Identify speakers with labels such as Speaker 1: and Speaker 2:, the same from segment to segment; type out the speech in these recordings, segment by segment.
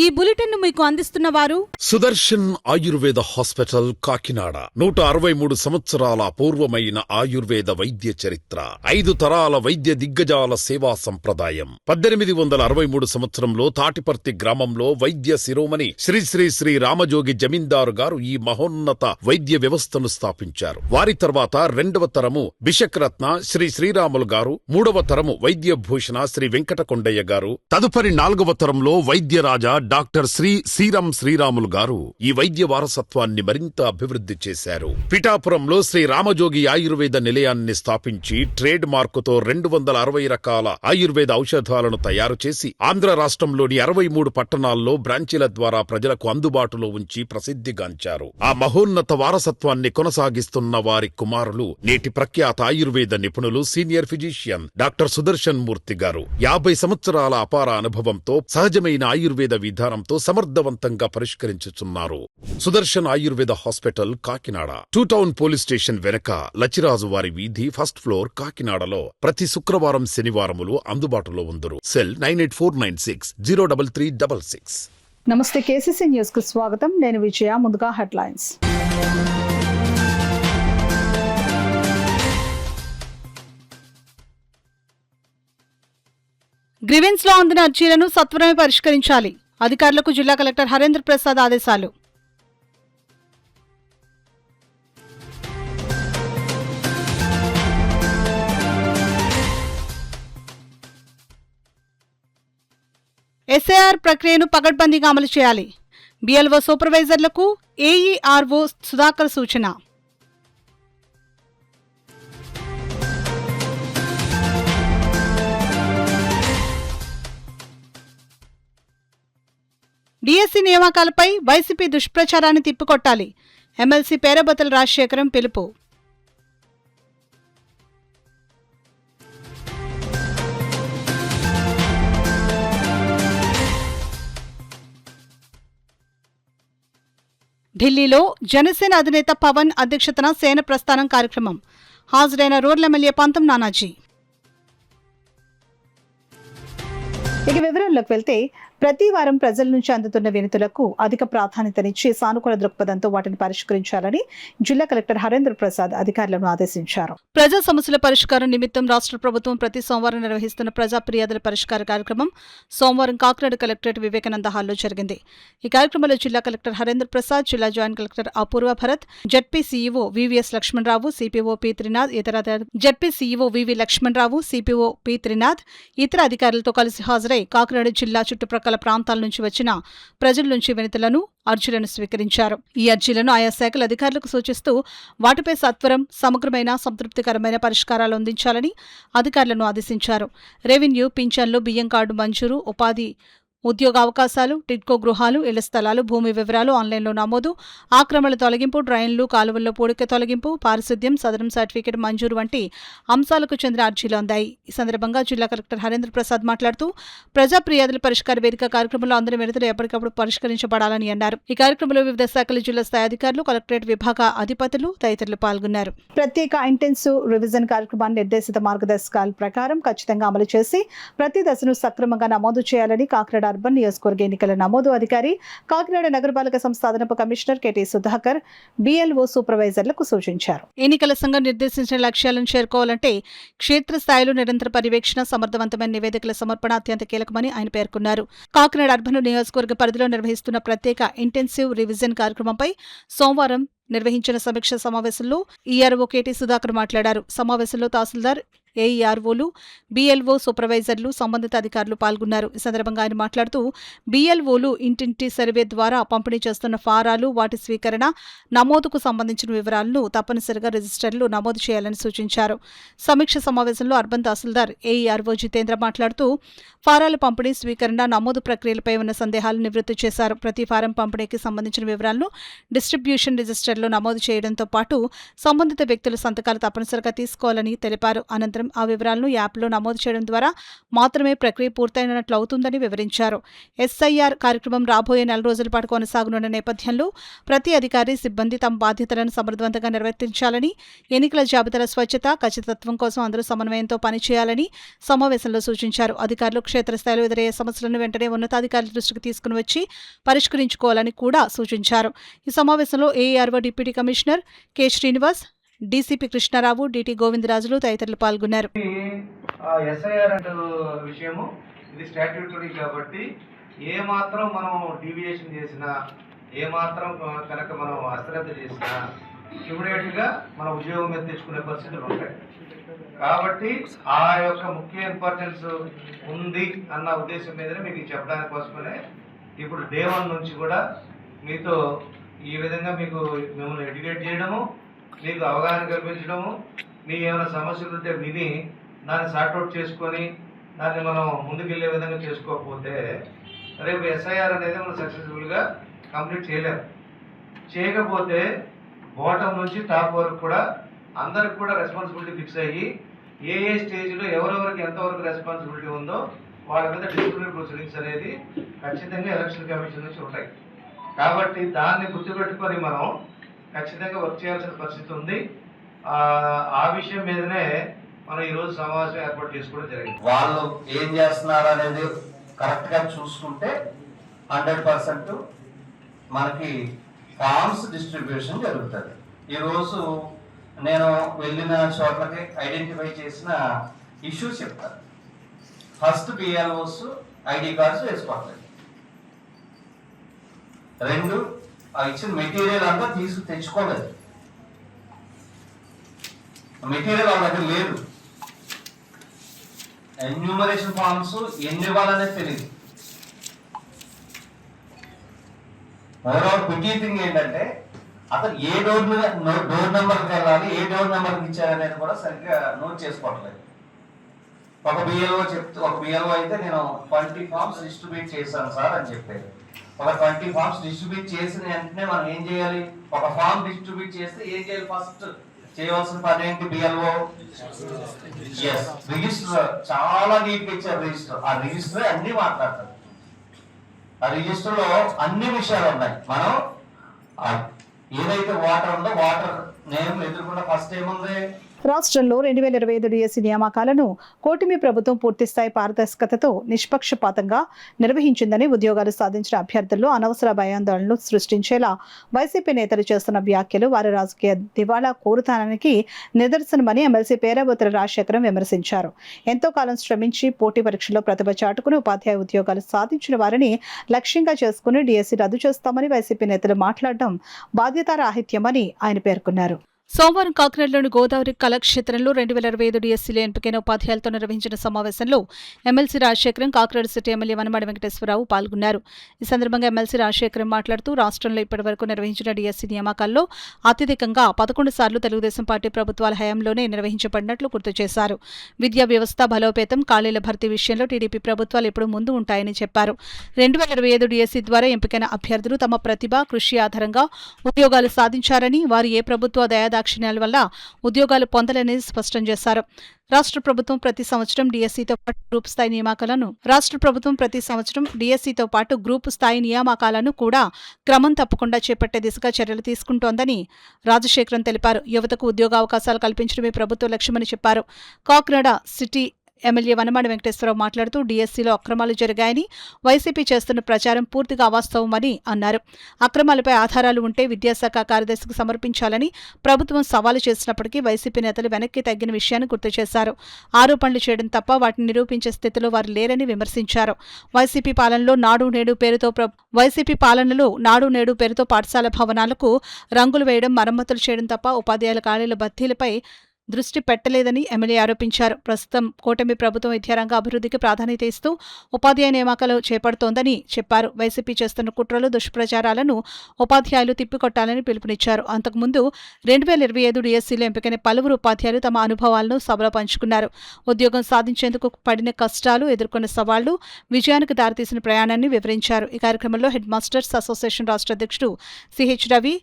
Speaker 1: ఈ బులెటిన్ ను మీకు అందిస్తున్న వారు
Speaker 2: సుదర్శన్ ఆయుర్వేద హాస్పిటల్ కాకినాడ. 163 సంవత్సరాల పూర్వమైన ఆయుర్వేద వైద్య చరిత్ర, 5 తరాల వైద్య దిగ్గజాల సేవా సంప్రదాయం. 1863 సంవత్సరంలో తాటిపర్తి గ్రామంలో వైద్య శిరోమణి శ్రీ శ్రీ శ్రీ రామజోగి జమీందారు గారు ఈ మహోన్నత వైద్య వ్యవస్థను స్థాపించారు. వారి తర్వాత 2వ తరము బిషక్రత్న శ్రీ శ్రీరాములు గారు, 3వ తరము వైద్య భూషణ శ్రీ వెంకటకొండయ్య గారు, తదుపరి 4వ తరంలో వైద్యరాజా డాక్టర్ శ్రీ శ్రీరామ్ శ్రీరాములు గారు ఈ వైద్య వారసత్వాన్ని మరింత అభివృద్ధి చేశారు. పిఠాపురంలో శ్రీ రామజోగి ఆయుర్వేద నిలయాన్ని స్థాపించి ట్రేడ్ మార్కుతో 260 రకాల ఆయుర్వేద ఔషధాలను తయారు చేసి ఆంధ్ర రాష్ట్రంలోని 63 పట్టణాల్లో బ్రాంచీల ద్వారా ప్రజలకు అందుబాటులో ఉంచి ప్రసిద్ధిగాంచారు. ఆ మహోన్నత వారసత్వాన్ని కొనసాగిస్తున్న వారి కుమారులు నేటి ప్రఖ్యాత ఆయుర్వేద నిపుణులు senior physician doctor Sudarshan Murthy garu. 50 సంవత్సరాల అపార అనుభవంతో సహజమైన ఆయుర్వేద విధానంతో సమర్థవంతంగా పరిష్కరించుచున్నారు. Sudarshan Ayurveda hospital Kakinada, 2 town police station వెనక లచ్చిరాజు వారి వీధి, 1st ఫ్లోర్, కాకినాడలో ప్రతి శుక్రవారం శనివారములు అందుబాటులో ఉందరు. సెల్ 9849603366.
Speaker 3: నమస్తే, కేసీసీ న్యూస్ కు స్వాగతం. నేను విజయ. ముందుగా హెడ్లైన్స్.
Speaker 1: గ్రీవెన్స్ లో అందిన అర్జీలను సత్వరమే పరిష్కరించాలి. అధికారులకు జిల్లా కలెక్టర్ హరేంద్ర ప్రసాద్ ఆదేశాలు. ఎస్ఐఆర్ ప్రక్రియను పకడ్బందీగా అమలు చేయాలి. బిఎల్ఓ సూపర్వైజర్లకు ఏఈఆర్ఓ సుధాకర్ సూచన. డిఎస్సీ నియామకాలపై వైసీపీ దుష్ప్రచారాన్ని తిప్పికొట్టాలి. ఎమ్మెల్సీ పేరబతల రాజశేఖరం పిలుపు. ఢిల్లీలో జనసేన అధినేత పవన్ అధ్యక్షతన సేన ప్రస్థానం కార్యక్రమం. హాజరైన రూరల్ ఎమ్మెల్యే పంతం నానాజీ.
Speaker 3: ఇక వివరాల్లోకి వెళ్తే, ప్రతి వారం ప్రజల నుంచి అందుతున్న వినతులకు అధిక ప్రాధాన్యతనిచ్చి సానుకూల దృక్పథంతో వాటిని పరిష్కరించాలని జిల్లా కలెక్టర్ హరేంద్ర ప్రసాద్ అధికారులను ఆదేశించారు.
Speaker 1: ప్రజా సమస్యల పరిష్కారం నిమిత్తం రాష్ట్ర ప్రభుత్వం ప్రతి సోమవారం నిర్వహిస్తున్న ప్రజా ఫిర్యాదుల పరిష్కార కార్యక్రమం సోమవారం కాకినాడ కలెక్టరేట్ వివేకానంద హాల్లో జరిగింది. ఈ కార్యక్రమంలో జిల్లా కలెక్టర్ హరేంద్ర ప్రసాద్, జిల్లా joint collector Apoorva Bharat, ZP CEO VVS Lakshmanarao, CPO P Trinath, ZP CEO VV Lakshmanarao, CPO P Trinath ఇతర అధికారులతో కలిసి హాజరై కాకినాడ జిల్లా చుట్టుప్రక్కల ప్రాంతాల నుంచి వచ్చిన ప్రజల నుంచి వినతులను, అర్జీలను స్వీకరించారు. ఈ అర్జీలను ఆయా శాఖల అధికారులకు సూచిస్తూ వాటిపై సత్వరం, సమగ్రమైన, సంతృప్తికరమైన పరిష్కారాలు అందించాలని అధికారులను ఆదేశించారు. రెవెన్యూ, పింఛన్లు, బియ్యం కార్డు మంజూరు, ఉపాధి, ఉద్యోగావకాశాలు, టిడ్కో గృహాలు, ఇళ్ల స్థలాలు, భూమి వివరాలు ఆన్లైన్లో నమోదు, ఆక్రమణల తొలగింపు, డ్రైన్లు, కాలువల్లో పూడిక తొలగింపు, పారిశుద్ధ్యం, సదరం సర్టిఫికెట్ మంజూరు వంటి అంశాలకు చెందిన అర్జీలు అందాయి. ఈ సందర్భంగా జిల్లా కలెక్టర్ హరేంద్ర ప్రసాద్ మాట్లాడుతూ ప్రజా ఫిర్యాదుల పరిష్కార వేదిక కార్యక్రమంలో అందరి వినతులు ఎప్పటికప్పుడు పరిష్కరించబడాలని అన్నారు. ఈ కార్యక్రమంలో వివిధ శాఖల జిల్లా స్థాయి అధికారులు, కలెక్టరేట్ విభాగ అధిపతులు తదితరులు పాల్గొన్నారు.
Speaker 3: ప్రత్యేక ఇంటెన్సివ్ రివిజన్ కార్యక్రమాన్ని నిర్దేశిత మార్గదర్శకాల ప్రకారం ఖచ్చితంగా అమలు చేసి ప్రతి దశను సక్రమంగా నమోదు చేయాలని కాకినాడ అర్బన్ నియోజకవర్గ ఎన్నికల నమోదు అధికారి, కాకినాడ నగరపాలక సంస్థ అదనపు కమిషనర్ కెటి సుధాకర్ బిఎల్ఓ సూపర్వైజర్లకు సూచించారు.
Speaker 1: ఎన్నికల సంఘం నిర్దేశించిన లక్ష్యాలను చేరుకోవాలంటే క్షేత్రస్థాయిలో నిరంతర పర్యవేక్షణ, సమర్థవంతమైన నివేదికల సమర్పణ అత్యంత కీలకమని ఆయన పేర్కొన్నారు. కాకినాడ అర్బన్ నియోజకవర్గ పరిధిలో నిర్వహిస్తున్న ప్రత్యేక ఇంటెన్సివ్ రివిజన్ కార్యక్రమంపై సోమవారం నిర్వహించిన సమీక్ష సమావేశంలో ఈఆర్ఓ కెటి సుధాకర్ మాట్లాడారు. సమావేశంలో తహసీల్దార్, ఏఈఆర్ఓలు, బిఎల్ఓ సూపర్వైజర్లు, సంబంధిత అధికారులు పాల్గొన్నారు. ఈ సందర్భంగా ఆయన మాట్లాడుతూ బిఎల్ఓలు ఇంటింటి సర్వే ద్వారా పంపిణీ చేస్తున్న ఫారాలు, వాటి స్వీకరణ, నమోదుకు సంబంధించిన వివరాలను తప్పనిసరిగా రిజిస్టర్లు నమోదు చేయాలని సూచించారు. సమీక్ష సమావేశంలో అర్బన్ తహసీల్దార్ ఏఈఆర్ఓ జితేంద్ర మాట్లాడుతూ ఫారాల పంపిణీ, స్వీకరణ, నమోదు ప్రక్రియలపై ఉన్న సందేహాలను నివృత్తి చేశారు. ప్రతి ఫారం పంపిణీకి సంబంధించిన వివరాలను డిస్ట్రిబ్యూషన్ రిజిస్టర్లో నమోదు చేయడంతో పాటు సంబంధిత వ్యక్తుల సంతకాలు తప్పనిసరిగా తీసుకోవాలని తెలిపారు. అనంతరం ప్రకారం ఆ వివరాలను యాప్లో నమోదు చేయడం ద్వారా మాత్రమే ప్రక్రియ పూర్తయినట్లు అవుతుందని వివరించారు. ఎస్ఐఆర్ కార్యక్రమం రాబోయే 4 రోజుల పాటు కొనసాగనున్న నేపథ్యంలో ప్రతి అధికారి, సిబ్బంది తమ బాధ్యతలను సమర్థవంతంగా నిర్వర్తించాలని, ఎన్నికల జాబితాల స్వచ్ఛత, ఖచ్చితత్వం కోసం అందరూ సమన్వయంతో పనిచేయాలని సమావేశంలో సూచించారు. అధికారులు క్షేత్రస్థాయిలో ఎదురయ్యే సమస్యలను వెంటనే ఉన్నతాధికారుల దృష్టికి తీసుకుని వచ్చి పరిష్కరించుకోవాలని కూడా సూచించారు. ఈ సమావేశంలో AERO deputy commissioner K Srinivas, DCP Krishnarao, DT Govindarajulu తదితరులు పాల్గొన్నారు.
Speaker 4: ఎస్ఐఆర్ అంటే విషయము ఇది స్టాట్యూటరీ కాబట్టి ఏ మాత్రం మనం డీవియేషన్ చేసినా, ఏ మాత్రం కనుక మనం అశ్రద్ధ చేసినా ఇమీడియట్గా మన ఉద్యోగం మీద తెచ్చుకునే పరిస్థితులు ఉంటాయి. కాబట్టి ఆ యొక్క ముఖ్య ఇంపార్టెన్స్ ఉంది అన్న ఉద్దేశం మీదనే మీకు చెప్పడానికి కోసమే ఇప్పుడు డే 1 నుంచి కూడా మీతో ఈ విధంగా మిమ్మల్ని ఎడ్యుకేట్ చేయడము, మీకు అవగాహన కల్పించడము, మీ ఏమైనా సమస్యలు ఉంటే విని దాన్ని సార్ట్అవుట్ చేసుకొని దాన్ని మనం ముందుకెళ్ళే విధంగా చేసుకోకపోతే రేపు ఎస్ఐఆర్ అనేది మనం సక్సెస్ఫుల్గా కంప్లీట్ చేయలేము. చేయకపోతే బాటమ్ నుంచి టాప్ వరకు కూడా అందరికి కూడా రెస్పాన్సిబిలిటీ ఫిక్స్ అయ్యి ఏ స్టేజ్లో ఎవరెవరికి ఎంతవరకు రెస్పాన్సిబిలిటీ ఉందో వాళ్ళ మీద డిసిప్లినరీ ప్రొసీడింగ్స్ అనేది ఖచ్చితంగా ఎలక్షన్ కమిషన్ నుంచి ఉంటాయి. కాబట్టి దాన్ని గుర్తుపెట్టుకొని మనం ఖచ్చితంగా వర్క్ చేయాల్సిన పరిస్థితి ఉంది. ఆ విషయం మీదనే మనం ఈరోజు సమావేశం ఏర్పాటు చేసుకోవడం జరిగింది.
Speaker 5: వాళ్ళు ఏం చేస్తున్నారు అనేది కరెక్ట్గా చూసుకుంటే 100% మనకి ఫార్మ్స్ డిస్ట్రిబ్యూషన్ జరుగుతుంది. ఈరోజు నేను వెళ్ళిన చోట్లకి ఐడెంటిఫై చేసిన ఇష్యూస్ చెప్తాను. ఫస్ట్ బిఎల్ఓస్ ఐడి కార్డ్స్ వేసుకోవట్లేదు. 2 ఇచ్చిన మెటీరియల్ అంతా తెచ్చుకోలేదు. మెటీరియల్ వాళ్ళ దగ్గర లేదు. ఎన్యూమరేషన్ ఫార్మ్స్ ఎన్ని ఇవ్వాలనేది తెలియదు. ఓవరాల్ పిటీ థింగ్ ఏంటంటే అతను ఏ డోర్ నెంబర్కి వెళ్ళాలి, ఏ డోర్ నెంబర్కి ఇచ్చారనేది కూడా సరిగ్గా నోట్ చేసుకోవట్లేదు. ఒక బిఎల్ఓ అయితే నేను 20 ఫార్మ్స్ డిస్ట్రిబ్యూట్ చేశాను సార్ అని చెప్పారు. ఒక 20 ఫార్మ్స్ డిస్ట్రిబ్యూట్ చేసిన వెంటనే మనం ఏం చేయాలి? ఒక ఫార్మ్ డిస్ట్రిబ్యూట్ చేస్తే ఏం చేయాలి? ఫస్ట్ చేయవలసిన పని ఏంటి? బిఎల్ఓ రిజిస్టర్ చాలా నీట్గా ఇచ్చారు. రిజిస్టర్, ఆ రిజిస్టర్ అన్ని మాట్లాడతారు. ఆ రిజిస్టర్ లో అన్ని విషయాలు ఉన్నాయి. మనం ఏదైతే వాటర్ ఉందో వాటర్ నేమ్ ఎదుర్కొన్న ఫస్ట్ ఏముంది?
Speaker 3: రాష్ట్రంలో 2025 డిఎస్సి నియామకాలను కూటమి ప్రభుత్వం పూర్తిస్థాయి పారదర్శకతతో నిష్పక్షపాతంగా నిర్వహించిందని, ఉద్యోగాలు సాధించిన అభ్యర్థుల్లో అనవసర భయాందోళనలు సృష్టించేలా వైసీపీ నేతలు చేస్తున్న వ్యాఖ్యలు వారి రాజకీయ దివాళా కోరుతానానికి నిదర్శనమని ఎమ్మెల్సీ పేరాబోతుల రాజశేఖరం విమర్శించారు. ఎంతో కాలం శ్రమించి పోటీ పరీక్షల్లో ప్రతిభ చాటుకుని ఉపాధ్యాయ ఉద్యోగాలు సాధించిన వారిని లక్ష్యంగా చేసుకుని డిఎస్సి రద్దు చేస్తామని వైసీపీ నేతలు మాట్లాడడం బాధ్యతారాహిత్యమని ఆయన పేర్కొన్నారు.
Speaker 1: సోమవారం కాకినాడలోని గోదావరి కళాక్షేత్రంలో 2025 డిఎస్సీలో ఎంపికైన ఉపాధ్యాయులతో నిర్వహించిన సమావేశంలో MLC Rajasekharam, Kakinada city MLA Vanamadi Venkateswararao పాల్గొన్నారు. ఈ సందర్భంగా ఎమ్మెల్సీ రాజశేఖరం మాట్లాడుతూ రాష్ట్రంలో ఇప్పటివరకు నిర్వహించిన డిఎస్సీ నియామకాల్లో అత్యధికంగా 11 సార్లు తెలుగుదేశం పార్టీ ప్రభుత్వాల హయాంలోనే నిర్వహించబడినట్లు గుర్తు చేశారు. విద్యా వ్యవస్థ బలోపేతం, ఖాళీల భర్తీ విషయంలో టీడీపీ ప్రభుత్వాలు ఎప్పుడూ ముందు ఉంటాయని చెప్పారు. 2025 డిఎస్సీ ద్వారా ఎంపికైన అభ్యర్థులు తమ ప్రతిభ, కృషి ఆధారంగా ఉద్యోగాలు సాధించారని, వారు ఏ ప్రభుత్వ దయాదాక్షిణ్యాల వల్ల ఉద్యోగాలు పొందలేదని స్పష్టం చేశారు. రాష్ట్ర ప్రభుత్వం ప్రతి సంవత్సరం డిఎస్సీతో పాటు గ్రూప్ స్థాయి నియామకాలను కూడా క్రమం తప్పకుండా చేపట్టే దిశగా చర్యలు తీసుకుంటోందని రాజశేఖరన్ తెలిపారు. యువతకు ఉద్యోగావకాశాలు కల్పించడమే ప్రభుత్వ లక్ష్యమని చెప్పారు. కాకినాడ సిటీ ఎమ్మెల్యే వనమాడి వెంకటేశ్వరరావు మాట్లాడుతూ డిఎస్సీలో అక్రమాలు జరిగాయని, వైసీపీ చేస్తున్న ప్రచారం పూర్తిగా అవాస్తవమని అన్నారు. అక్రమాలపై ఆధారాలు ఉంటే విద్యాశాఖ కార్యదర్శికి సమర్పించాలని ప్రభుత్వం సవాలు చేసినప్పటికీ వైసీపీ నేతలు వెనక్కి తగ్గిన విషయాన్ని గుర్తు చేశారు. ఆరోపణలు చేయడం తప్ప వాటిని నిరూపించే స్థితిలో వారు లేరని విమర్శించారు. వైసీపీ పాలనలో నాడు నేడు పేరుతో పాఠశాల భవనాలకు రంగులు వేయడం, మరమ్మతులు చేయడం తప్ప ఉపాధ్యాయుల ఖాళీల భర్తీలపై దృష్టి పెట్టలేదని ఎమ్మెల్యే ఆరోపించారు. ప్రస్తుతం కూటమి ప్రభుత్వం విద్యారంగ అభివృద్ధికి ప్రాధాన్యత ఇస్తూ ఉపాధ్యాయ నియామకాలు చేపడుతోందని చెప్పారు. వైసీపీ చేస్తున్న కుట్రలు, దుష్ప్రచారాలను ఉపాధ్యాయులు తిప్పికొట్టాలని పిలుపునిచ్చారు. అంతకుముందు 2025 డిఎస్సీలో ఎంపికైన పలువురు ఉపాధ్యాయులు తమ అనుభవాలను సభలో పంచుకున్నారు. ఉద్యోగం సాధించేందుకు పడిన కష్టాలు, ఎదుర్కొన్న సవాళ్లు, విజయానికి దారితీసిన ప్రయాణాన్ని వివరించారు. ఈ కార్యక్రమంలో హెడ్ మాస్టర్స్ అసోసియేషన్ రాష్ట్ర అధ్యక్షుడు సిహెచ్ రవి,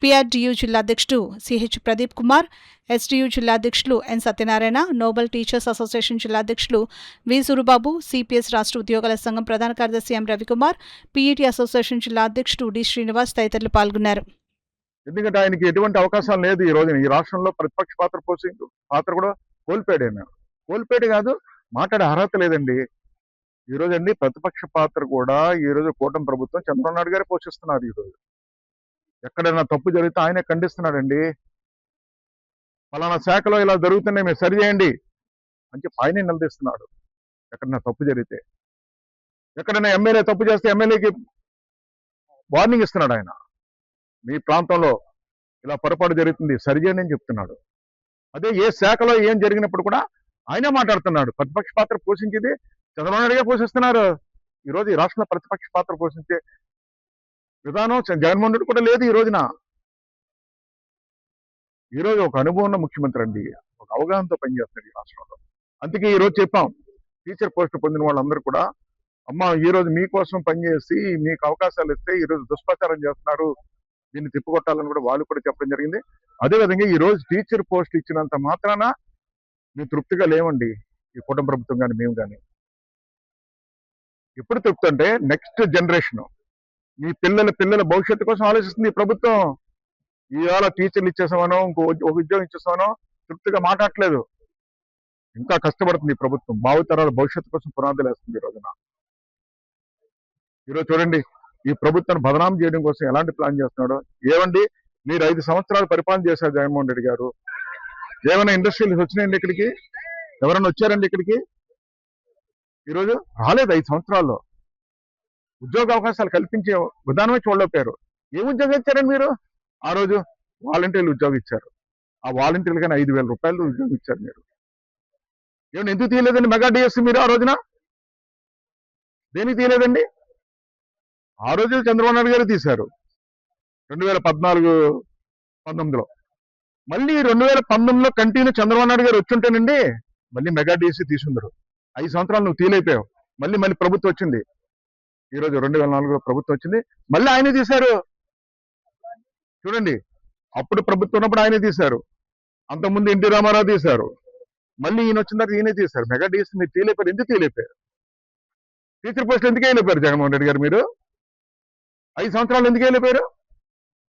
Speaker 1: పిఆర్డీయూ జిల్లా అధ్యక్షుడు సిహెచ్ ప్రదీప్ కుమార్, ఎస్డీయూ జిల్లా అధ్యక్షులు ఎన్ సత్యనారాయణ, నోబెల్ టీచర్స్ అసోసియేషన్ జిల్లా అధ్యక్షులు వి సూరిబాబు, సిపిఎస్ రాష్ట్ర ఉద్యోగుల సంఘం ప్రధాన కార్యదర్శి ఎం రవికుమార్, పీఈటీ అసోసియేషన్ జిల్లా అధ్యక్షుడు డి శ్రీనివాస్ తదితరులు పాల్గొన్నారు.
Speaker 6: ఎందుకంటే ఆయనకి ఎటువంటి అవకాశాలు లేదు ఈ రోజున. ఈ రాష్ట్రంలో ప్రతిపక్ష పాత్ర కూడా కోల్పోయాడు. ఆయన కోల్పోయాడు కాదు, మాట్లాడే అర్హత లేదండి. ఈ రోజు అండి ప్రతిపక్ష పాత్ర కూడా ఈ రోజు కూటమి ప్రభుత్వం చంద్రబాబు నాయుడు గారే పోషిస్తున్నారు. ఈ రోజు ఎక్కడైనా తప్పు జరిగితే ఆయనే ఖండిస్తున్నాడండి. ఫలానా శాఖలో ఇలా జరుగుతున్నాయి, మీరు సరి చేయండి అని చెప్పి ఆయనే నిలదీస్తున్నాడు. ఎక్కడైనా తప్పు జరిగితే, ఎక్కడైనా ఎమ్మెల్యే తప్పు చేస్తే ఎమ్మెల్యేకి వార్నింగ్ ఇస్తున్నాడు. ఆయన మీ ప్రాంతంలో ఇలా పొరపాటు జరుగుతుంది, సరి చేయండి అని చెప్తున్నాడు. అదే ఏ శాఖలో ఏం జరిగినప్పుడు కూడా ఆయనే మాట్లాడుతున్నాడు. ప్రతిపక్ష పాత్ర పోషించేది చంద్రబాబు నాయుడుగా పోషిస్తున్నారు. ఈరోజు ఈ రాష్ట్రంలో ప్రతిపక్ష పాత్ర పోషించే విధానం జగన్మోహన్ రెడ్డి కూడా లేదు. ఈ రోజున ఈరోజు ఒక అనుభవం ఉన్న ముఖ్యమంత్రి అండి, ఒక అవగాహనతో పనిచేస్తున్నాడు ఈ రాష్ట్రంలో. అందుకే ఈ రోజు చెప్పాం, టీచర్ పోస్ట్ పొందిన వాళ్ళందరూ కూడా, అమ్మ ఈ రోజు మీకోసం పనిచేసి మీకు అవకాశాలు ఇస్తే ఈ రోజు దుష్ప్రచారం చేస్తున్నారు, దీన్ని తిప్పుకొట్టాలని కూడా వాళ్ళు కూడా చెప్పడం జరిగింది. అదేవిధంగా ఈ రోజు టీచర్ పోస్ట్ ఇచ్చినంత మాత్రాన మేము తృప్తిగా లేవండి. ఈ కుటుంబ ప్రభుత్వం కానీ మేము కానీ ఎప్పుడు తృప్తి అంటే నెక్స్ట్ జనరేషన్, మీ పిల్లల భవిష్యత్తు కోసం ఆలోచిస్తుంది ఈ ప్రభుత్వం. ఇవాళ టీచర్లు ఇచ్చేసామనో ఒక ఉద్యోగం ఇచ్చేసామనో తృప్తిగా మాట్లాడట్లేదు. ఇంకా కష్టపడుతుంది ఈ ప్రభుత్వం. భావితరాల భవిష్యత్తు కోసం పునాదులు వేస్తుంది ఈ రోజున. ఈరోజు చూడండి, ఈ ప్రభుత్వాన్ని బదనాం చేయడం కోసం ఎలాంటి ప్లాన్ చేస్తున్నాడో. ఏమండి, మీరు 5 సంవత్సరాలు పరిపాలన చేశారు జగన్మోహన్ రెడ్డి గారు. ఏమైనా ఇండస్ట్రీలు వచ్చినాయండి ఇక్కడికి? ఎవరైనా వచ్చారండి ఇక్కడికి? ఈరోజు రాలేదు. 5 సంవత్సరాల్లో ఉద్యోగ అవకాశాలు కల్పించే విధానమే చూడలేకపోయారు. ఏ ఉద్యోగం ఇచ్చారండి మీరు? ఆ రోజు వాలంటీర్లు ఉద్యోగం ఇచ్చారు. ఆ వాలంటీర్లు కానీ 5,000 రూపాయలు ఉద్యోగం ఇచ్చారు మీరు. ఏమన్నా ఎందుకు తీయలేదండి మెగా డిఎస్సీ మీరు ఆ రోజున? దేనికి తీయలేదండి? ఆ రోజు చంద్రబాబు నాయుడు గారు తీశారు 2014-19లో. మళ్ళీ 2019లో కంటిన్యూ చంద్రబాబు నాయుడు గారు వచ్చుంటేనండి మళ్ళీ మెగా డిఎస్సీ తీసుందరు. 5 సంవత్సరాలు నువ్వు తీయలేకపోయావు. మళ్ళీ ప్రభుత్వం వచ్చింది. ఈరోజు 2004లో ప్రభుత్వం వచ్చింది, మళ్ళీ ఆయనే తీశారు. చూడండి, అప్పుడు ప్రభుత్వం ఉన్నప్పుడు ఆయనే తీశారు. అంతకుముందు ఎన్టీ రామారావు తీశారు. మళ్ళీ ఈయన వచ్చిన తర్వాత ఈయనే తీశారు. మెగా డిఎస్సీ మీరు తీయలేపారు. ఎందుకు తీయలేపారు? టీచర్ పోస్టులు ఎందుకు వేయలేపారు జగన్మోహన్ రెడ్డి గారు? మీరు 5 సంవత్సరాలు ఎందుకు వేయలేపారు?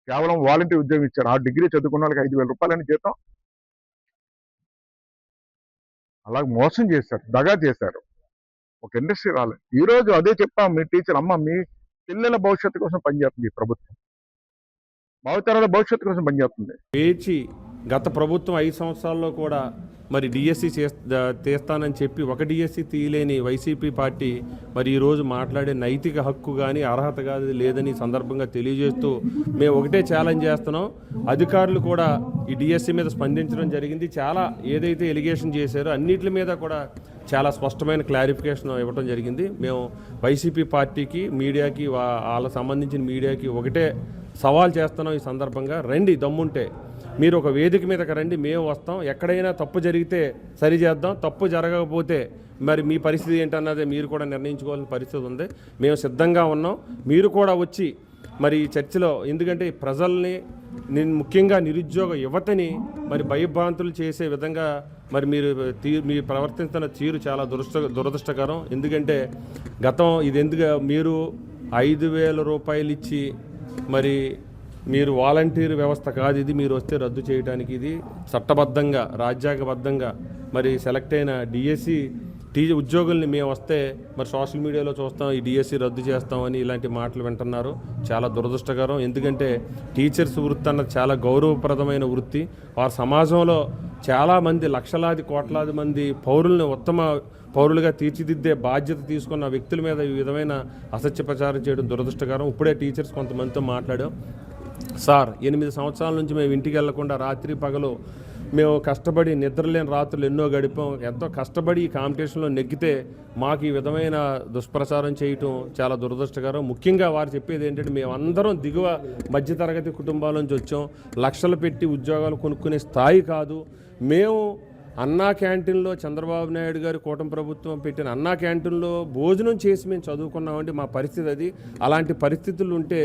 Speaker 6: కేవలం వాలంటీర్ ఉద్యోగం ఇచ్చారు. ఆ డిగ్రీ చదువుకున్న వాళ్ళకి 5,000 రూపాయలని జీతం. అలా మోసం చేశారు, దగా చేశారు. ఒక ఇండస్ట్రీ రాలేదు. ఈ రోజు అదే చెప్తాం, మీ టీచర్ అమ్మ మీ పిల్లల భవిష్యత్తు కోసం పనిచేస్తుంది ఈ ప్రభుత్వం. భావితరాల భవిష్యత్తు కోసం పనిచేస్తుంది.
Speaker 7: పేచి గత ప్రభుత్వం 5 సంవత్సరాల్లో కూడా మరి డిఎస్సి తీస్తానని చెప్పి ఒక డిఎస్సి తీయలేని వైసీపీ పార్టీ మరి ఈరోజు మాట్లాడే నైతిక హక్కు కానీ అర్హత కానీ లేదని సందర్భంగా తెలియజేస్తూ మేము ఒకటే ఛాలెంజ్ చేస్తున్నాం. అధికారులు కూడా ఈ డిఎస్సి మీద స్పందించడం జరిగింది. చాలా ఏదైతే ఎలిగేషన్ చేశారో అన్నిటి మీద కూడా చాలా స్పష్టమైన క్లారిఫికేషన్ ఇవ్వడం జరిగింది. మేము వైసీపీ పార్టీకి, మీడియాకి, వాళ్ళకి సంబంధించిన మీడియాకి ఒకటే సవాల్ చేస్తున్నాం ఈ సందర్భంగా. రండి, దమ్ముంటే మీరు ఒక వేదిక మీదకి రండి, మేము వస్తాం. ఎక్కడైనా తప్పు జరిగితే సరి చేద్దాం, తప్పు జరగకపోతే మరి మీ పరిస్థితి ఏంటన్నదే మీరు కూడా నిర్ణయించుకోవాల్సిన పరిస్థితి ఉంది. మేము సిద్ధంగా ఉన్నాం. మీరు కూడా వచ్చి మరి ఈ చర్చలో, ఎందుకంటే ప్రజల్ని ముఖ్యంగా నిరుద్యోగ యువతని మరి భయభ్రాంతులు చేసే విధంగా మరి మీ ప్రవర్తిస్తున్న తీరు చాలా దురదృష్టకరం. ఎందుకంటే గతం ఇది ఎందుకు మీరు 5,000 రూపాయలు ఇచ్చి మరి మీరు వాలంటీర్ వ్యవస్థ కాదు ఇది, మీరు వస్తే రద్దు చేయడానికి ఇది చట్టబద్ధంగా రాజ్యాంగబద్ధంగా మరి సెలెక్ట్ అయిన డిఎస్సి ఉద్యోగుల్ని మేము వస్తే మరి సోషల్ మీడియాలో చూస్తాం ఈ డిఎస్సి రద్దు చేస్తామని ఇలాంటి మాటలు వింటున్నారు. చాలా దురదృష్టకరం. ఎందుకంటే టీచర్స్ వృత్తి అన్నది చాలా గౌరవప్రదమైన వృత్తి. వారి సమాజంలో చాలామంది లక్షలాది కోట్లాది మంది పౌరుల్ని ఉత్తమ పౌరులుగా తీర్చిదిద్దే బాధ్యత తీసుకున్న వ్యక్తుల మీద ఈ విధమైన అసత్య ప్రచారం చేయడం దురదృష్టకరం. ఇప్పుడే టీచర్స్ కొంతమందితో మాట్లాడాం. సార్, 8 సంవత్సరాల నుంచి మేము ఇంటికి వెళ్లకుండా రాత్రి పగలు మేము కష్టపడి నిద్రలేని రాత్రులు ఎన్నో గడిపాం. ఎంతో కష్టపడి ఈ కాంపిటీషన్లో నెగ్గితే మాకు ఈ విధమైన దుష్ప్రచారం చేయటం చాలా దురదృష్టకరం. ముఖ్యంగా వారు చెప్పేది ఏంటంటే మేమందరం దిగువ మధ్యతరగతి కుటుంబాల నుంచి వచ్చాం. లక్షలు పెట్టి ఉద్యోగాలు కొనుక్కునే స్థాయి కాదు. మేము అన్నా క్యాంటీన్లో చంద్రబాబు నాయుడు గారు కూటమి ప్రభుత్వం పెట్టిన అన్నా క్యాంటీన్లో భోజనం చేసి మేము చదువుకున్నామంటే మా పరిస్థితి అది. అలాంటి పరిస్థితులు ఉంటే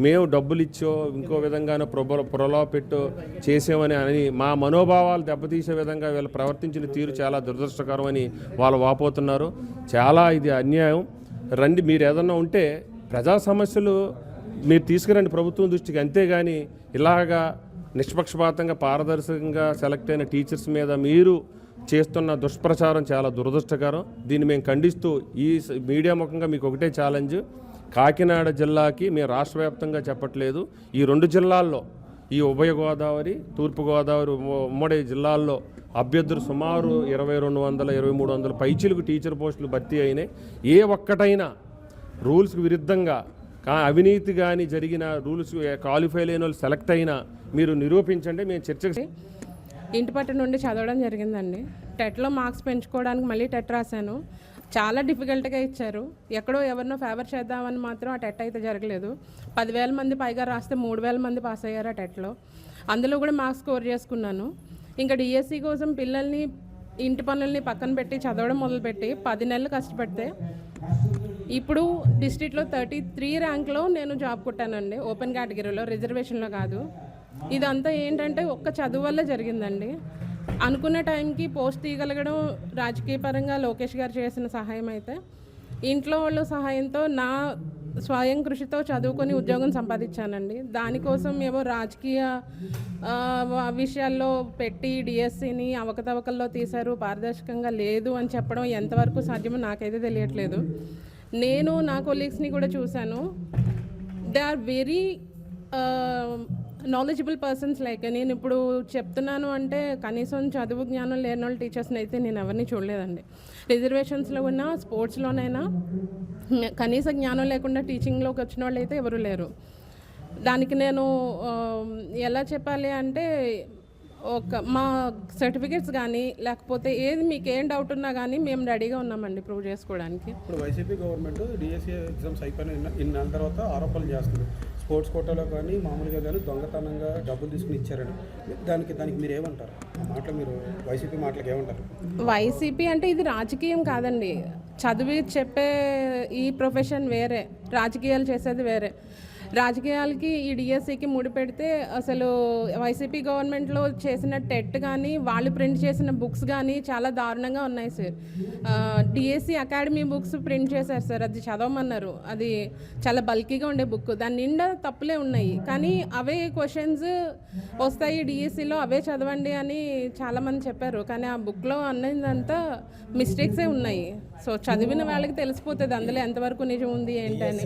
Speaker 7: మేము డబ్బులు ఇచ్చో ఇంకో విధంగానో ప్రలోభ పెట్టో చేసామని మా మనోభావాలు దెబ్బతీసే విధంగా వీళ్ళు ప్రవర్తించిన తీరు చాలా దురదృష్టకరం అని వాళ్ళు వాపోతున్నారు. చాలా ఇది అన్యాయం. రండి, మీరు ఏదన్నా ఉంటే ప్రజా సమస్యలు మీరు తీసుకురండి ప్రభుత్వం దృష్టికి, అంతేగాని ఇలాగా నిష్పక్షపాతంగా పారదర్శకంగా సెలెక్ట్ అయిన టీచర్స్ మీద మీరు చేస్తున్న దుష్ప్రచారం చాలా దురదృష్టకరం. దీన్ని మేము ఖండిస్తూ ఈ మీడియా ముఖంగా మీకు ఒకటే ఛాలెంజ్. కాకినాడ జిల్లాకి మేము రాష్ట్ర వ్యాప్తంగా చెప్పట్లేదు, ఈ 2 జిల్లాల్లో, ఈ ఉభయ గోదావరి తూర్పుగోదావరి ఉమ్మడి జిల్లాల్లో అభ్యర్థులు సుమారు 2200 2300 పైచీలకు టీచర్ పోస్టులు భర్తీ అయినాయి. ఏ ఒక్కటైనా రూల్స్కి విరుద్ధంగా అవినీతి కానీ జరిగిన, రూల్స్ క్వాలిఫై లేని వాళ్ళు సెలెక్ట్ అయినా మీరు నిరూపించండి, మేము చర్చకు.
Speaker 8: ఇంటి పట్టు నుండి చదవడం జరిగిందండి. టెట్లో మార్క్స్ పెంచుకోవడానికి మళ్ళీ టెట్ రాశాను. చాలా డిఫికల్ట్గా ఇచ్చారు. ఎక్కడో ఎవరినో ఫేవర్ చేద్దామని మాత్రం ఆ టెట్ అయితే జరగలేదు. 10,000 మంది పైగా రాస్తే 3,000 మంది పాస్ అయ్యారు ఆ టెట్లో. అందులో కూడా మార్క్స్ స్కోర్ చేసుకున్నాను. ఇంకా డిఎస్సి కోసం పిల్లల్ని ఇంటి పనుల్ని పక్కన పెట్టి చదవడం మొదలుపెట్టి 10 నెలలు కష్టపడితే ఇప్పుడు డిస్ట్రిక్ట్లో 33 ర్యాంక్లో నేను జాబ్ కొట్టానండి. ఓపెన్ కేటగిరీలో, రిజర్వేషన్లో కాదు. ఇదంతా ఏంటంటే ఒక్క చదువు వల్ల జరిగిందండి. అనుకున్న టైంకి పోస్ట్ తీయగలగడం రాజకీయ పరంగా లోకేష్ గారు చేసిన సహాయం అయితే, ఇంట్లో వాళ్ళ సహాయంతో నా స్వయం కృషితో చదువుకొని ఉద్యోగం సంపాదించానండి. దానికోసం ఏవో రాజకీయ విషయాల్లో పెట్టి డిఎస్సిని అవకతవకల్లో తీశారు, పారదర్శకంగా లేదు అని చెప్పడం ఎంతవరకు సాధ్యమో నాకైతే తెలియట్లేదు. నేను నా కొలీగ్స్ని కూడా చూశాను. They are very knowledgeable persons. Like నేను ఇప్పుడు చెప్తున్నాను అంటే కనీసం చదువు జ్ఞానం లేని వాళ్ళు టీచర్స్ని అయితే నేను ఎవరిని చూడలేదండి. రిజర్వేషన్స్లో ఉన్న, స్పోర్ట్స్లోనైనా కనీస జ్ఞానం లేకుండా టీచింగ్లోకి వచ్చిన వాళ్ళు అయితే ఎవరు లేరు. దానికి నేను ఎలా చెప్పాలి అంటే, మా సర్టిఫికేట్స్ కానీ లేకపోతే ఏది మీకు ఏం డౌట్ ఉన్నా కానీ మేము రెడీగా ఉన్నామండి ప్రూవ్ చేసుకోవడానికి.
Speaker 9: ఇప్పుడు వైసీపీ గవర్నమెంట్ డిఎస్సి ఎగ్జామ్స్ అయిపోయిన ఇన్న తర్వాత ఆరోపణలు చేస్తుంది. స్పోర్ట్స్ కోటాలో కానీ మామూలుగా కానీ దొంగతనంగా డబ్బులు తీసుకుని ఇచ్చారని. దానికి మీరు ఏమంటారు? ఆ మాటలు మీరు వైసీపీ మాటలకు ఏమంటారు?
Speaker 8: వైసీపీ అంటే ఇది రాజకీయం కాదండి. చదివి చెప్పే ఈ ప్రొఫెషన్ వేరే, రాజకీయాలు చేసేది వేరే. రాజకీయాలకి ఈ డిఎస్సికి ముడిపెడితే అసలు వైసీపీ గవర్నమెంట్లో చేసిన టెట్ కానీ వాళ్ళు ప్రింట్ చేసిన బుక్స్ కానీ చాలా దారుణంగా ఉన్నాయి sir. DSC academy books print చేశారు సార్, అది చదవమన్నారు. అది చాలా బల్కీగా ఉండే బుక్, దాని నిండా తప్పులే ఉన్నాయి. కానీ అవే క్వశ్చన్స్ వస్తాయి డిఎస్సిలో, అవే చదవండి అని చాలామంది చెప్పారు. కానీ ఆ బుక్లో అన్నదంతా మిస్టేక్సే ఉన్నాయి. సో చదివిన వాళ్ళకి తెలిసిపోతుంది అందులో ఎంతవరకు నిజం ఉంది ఏంటని.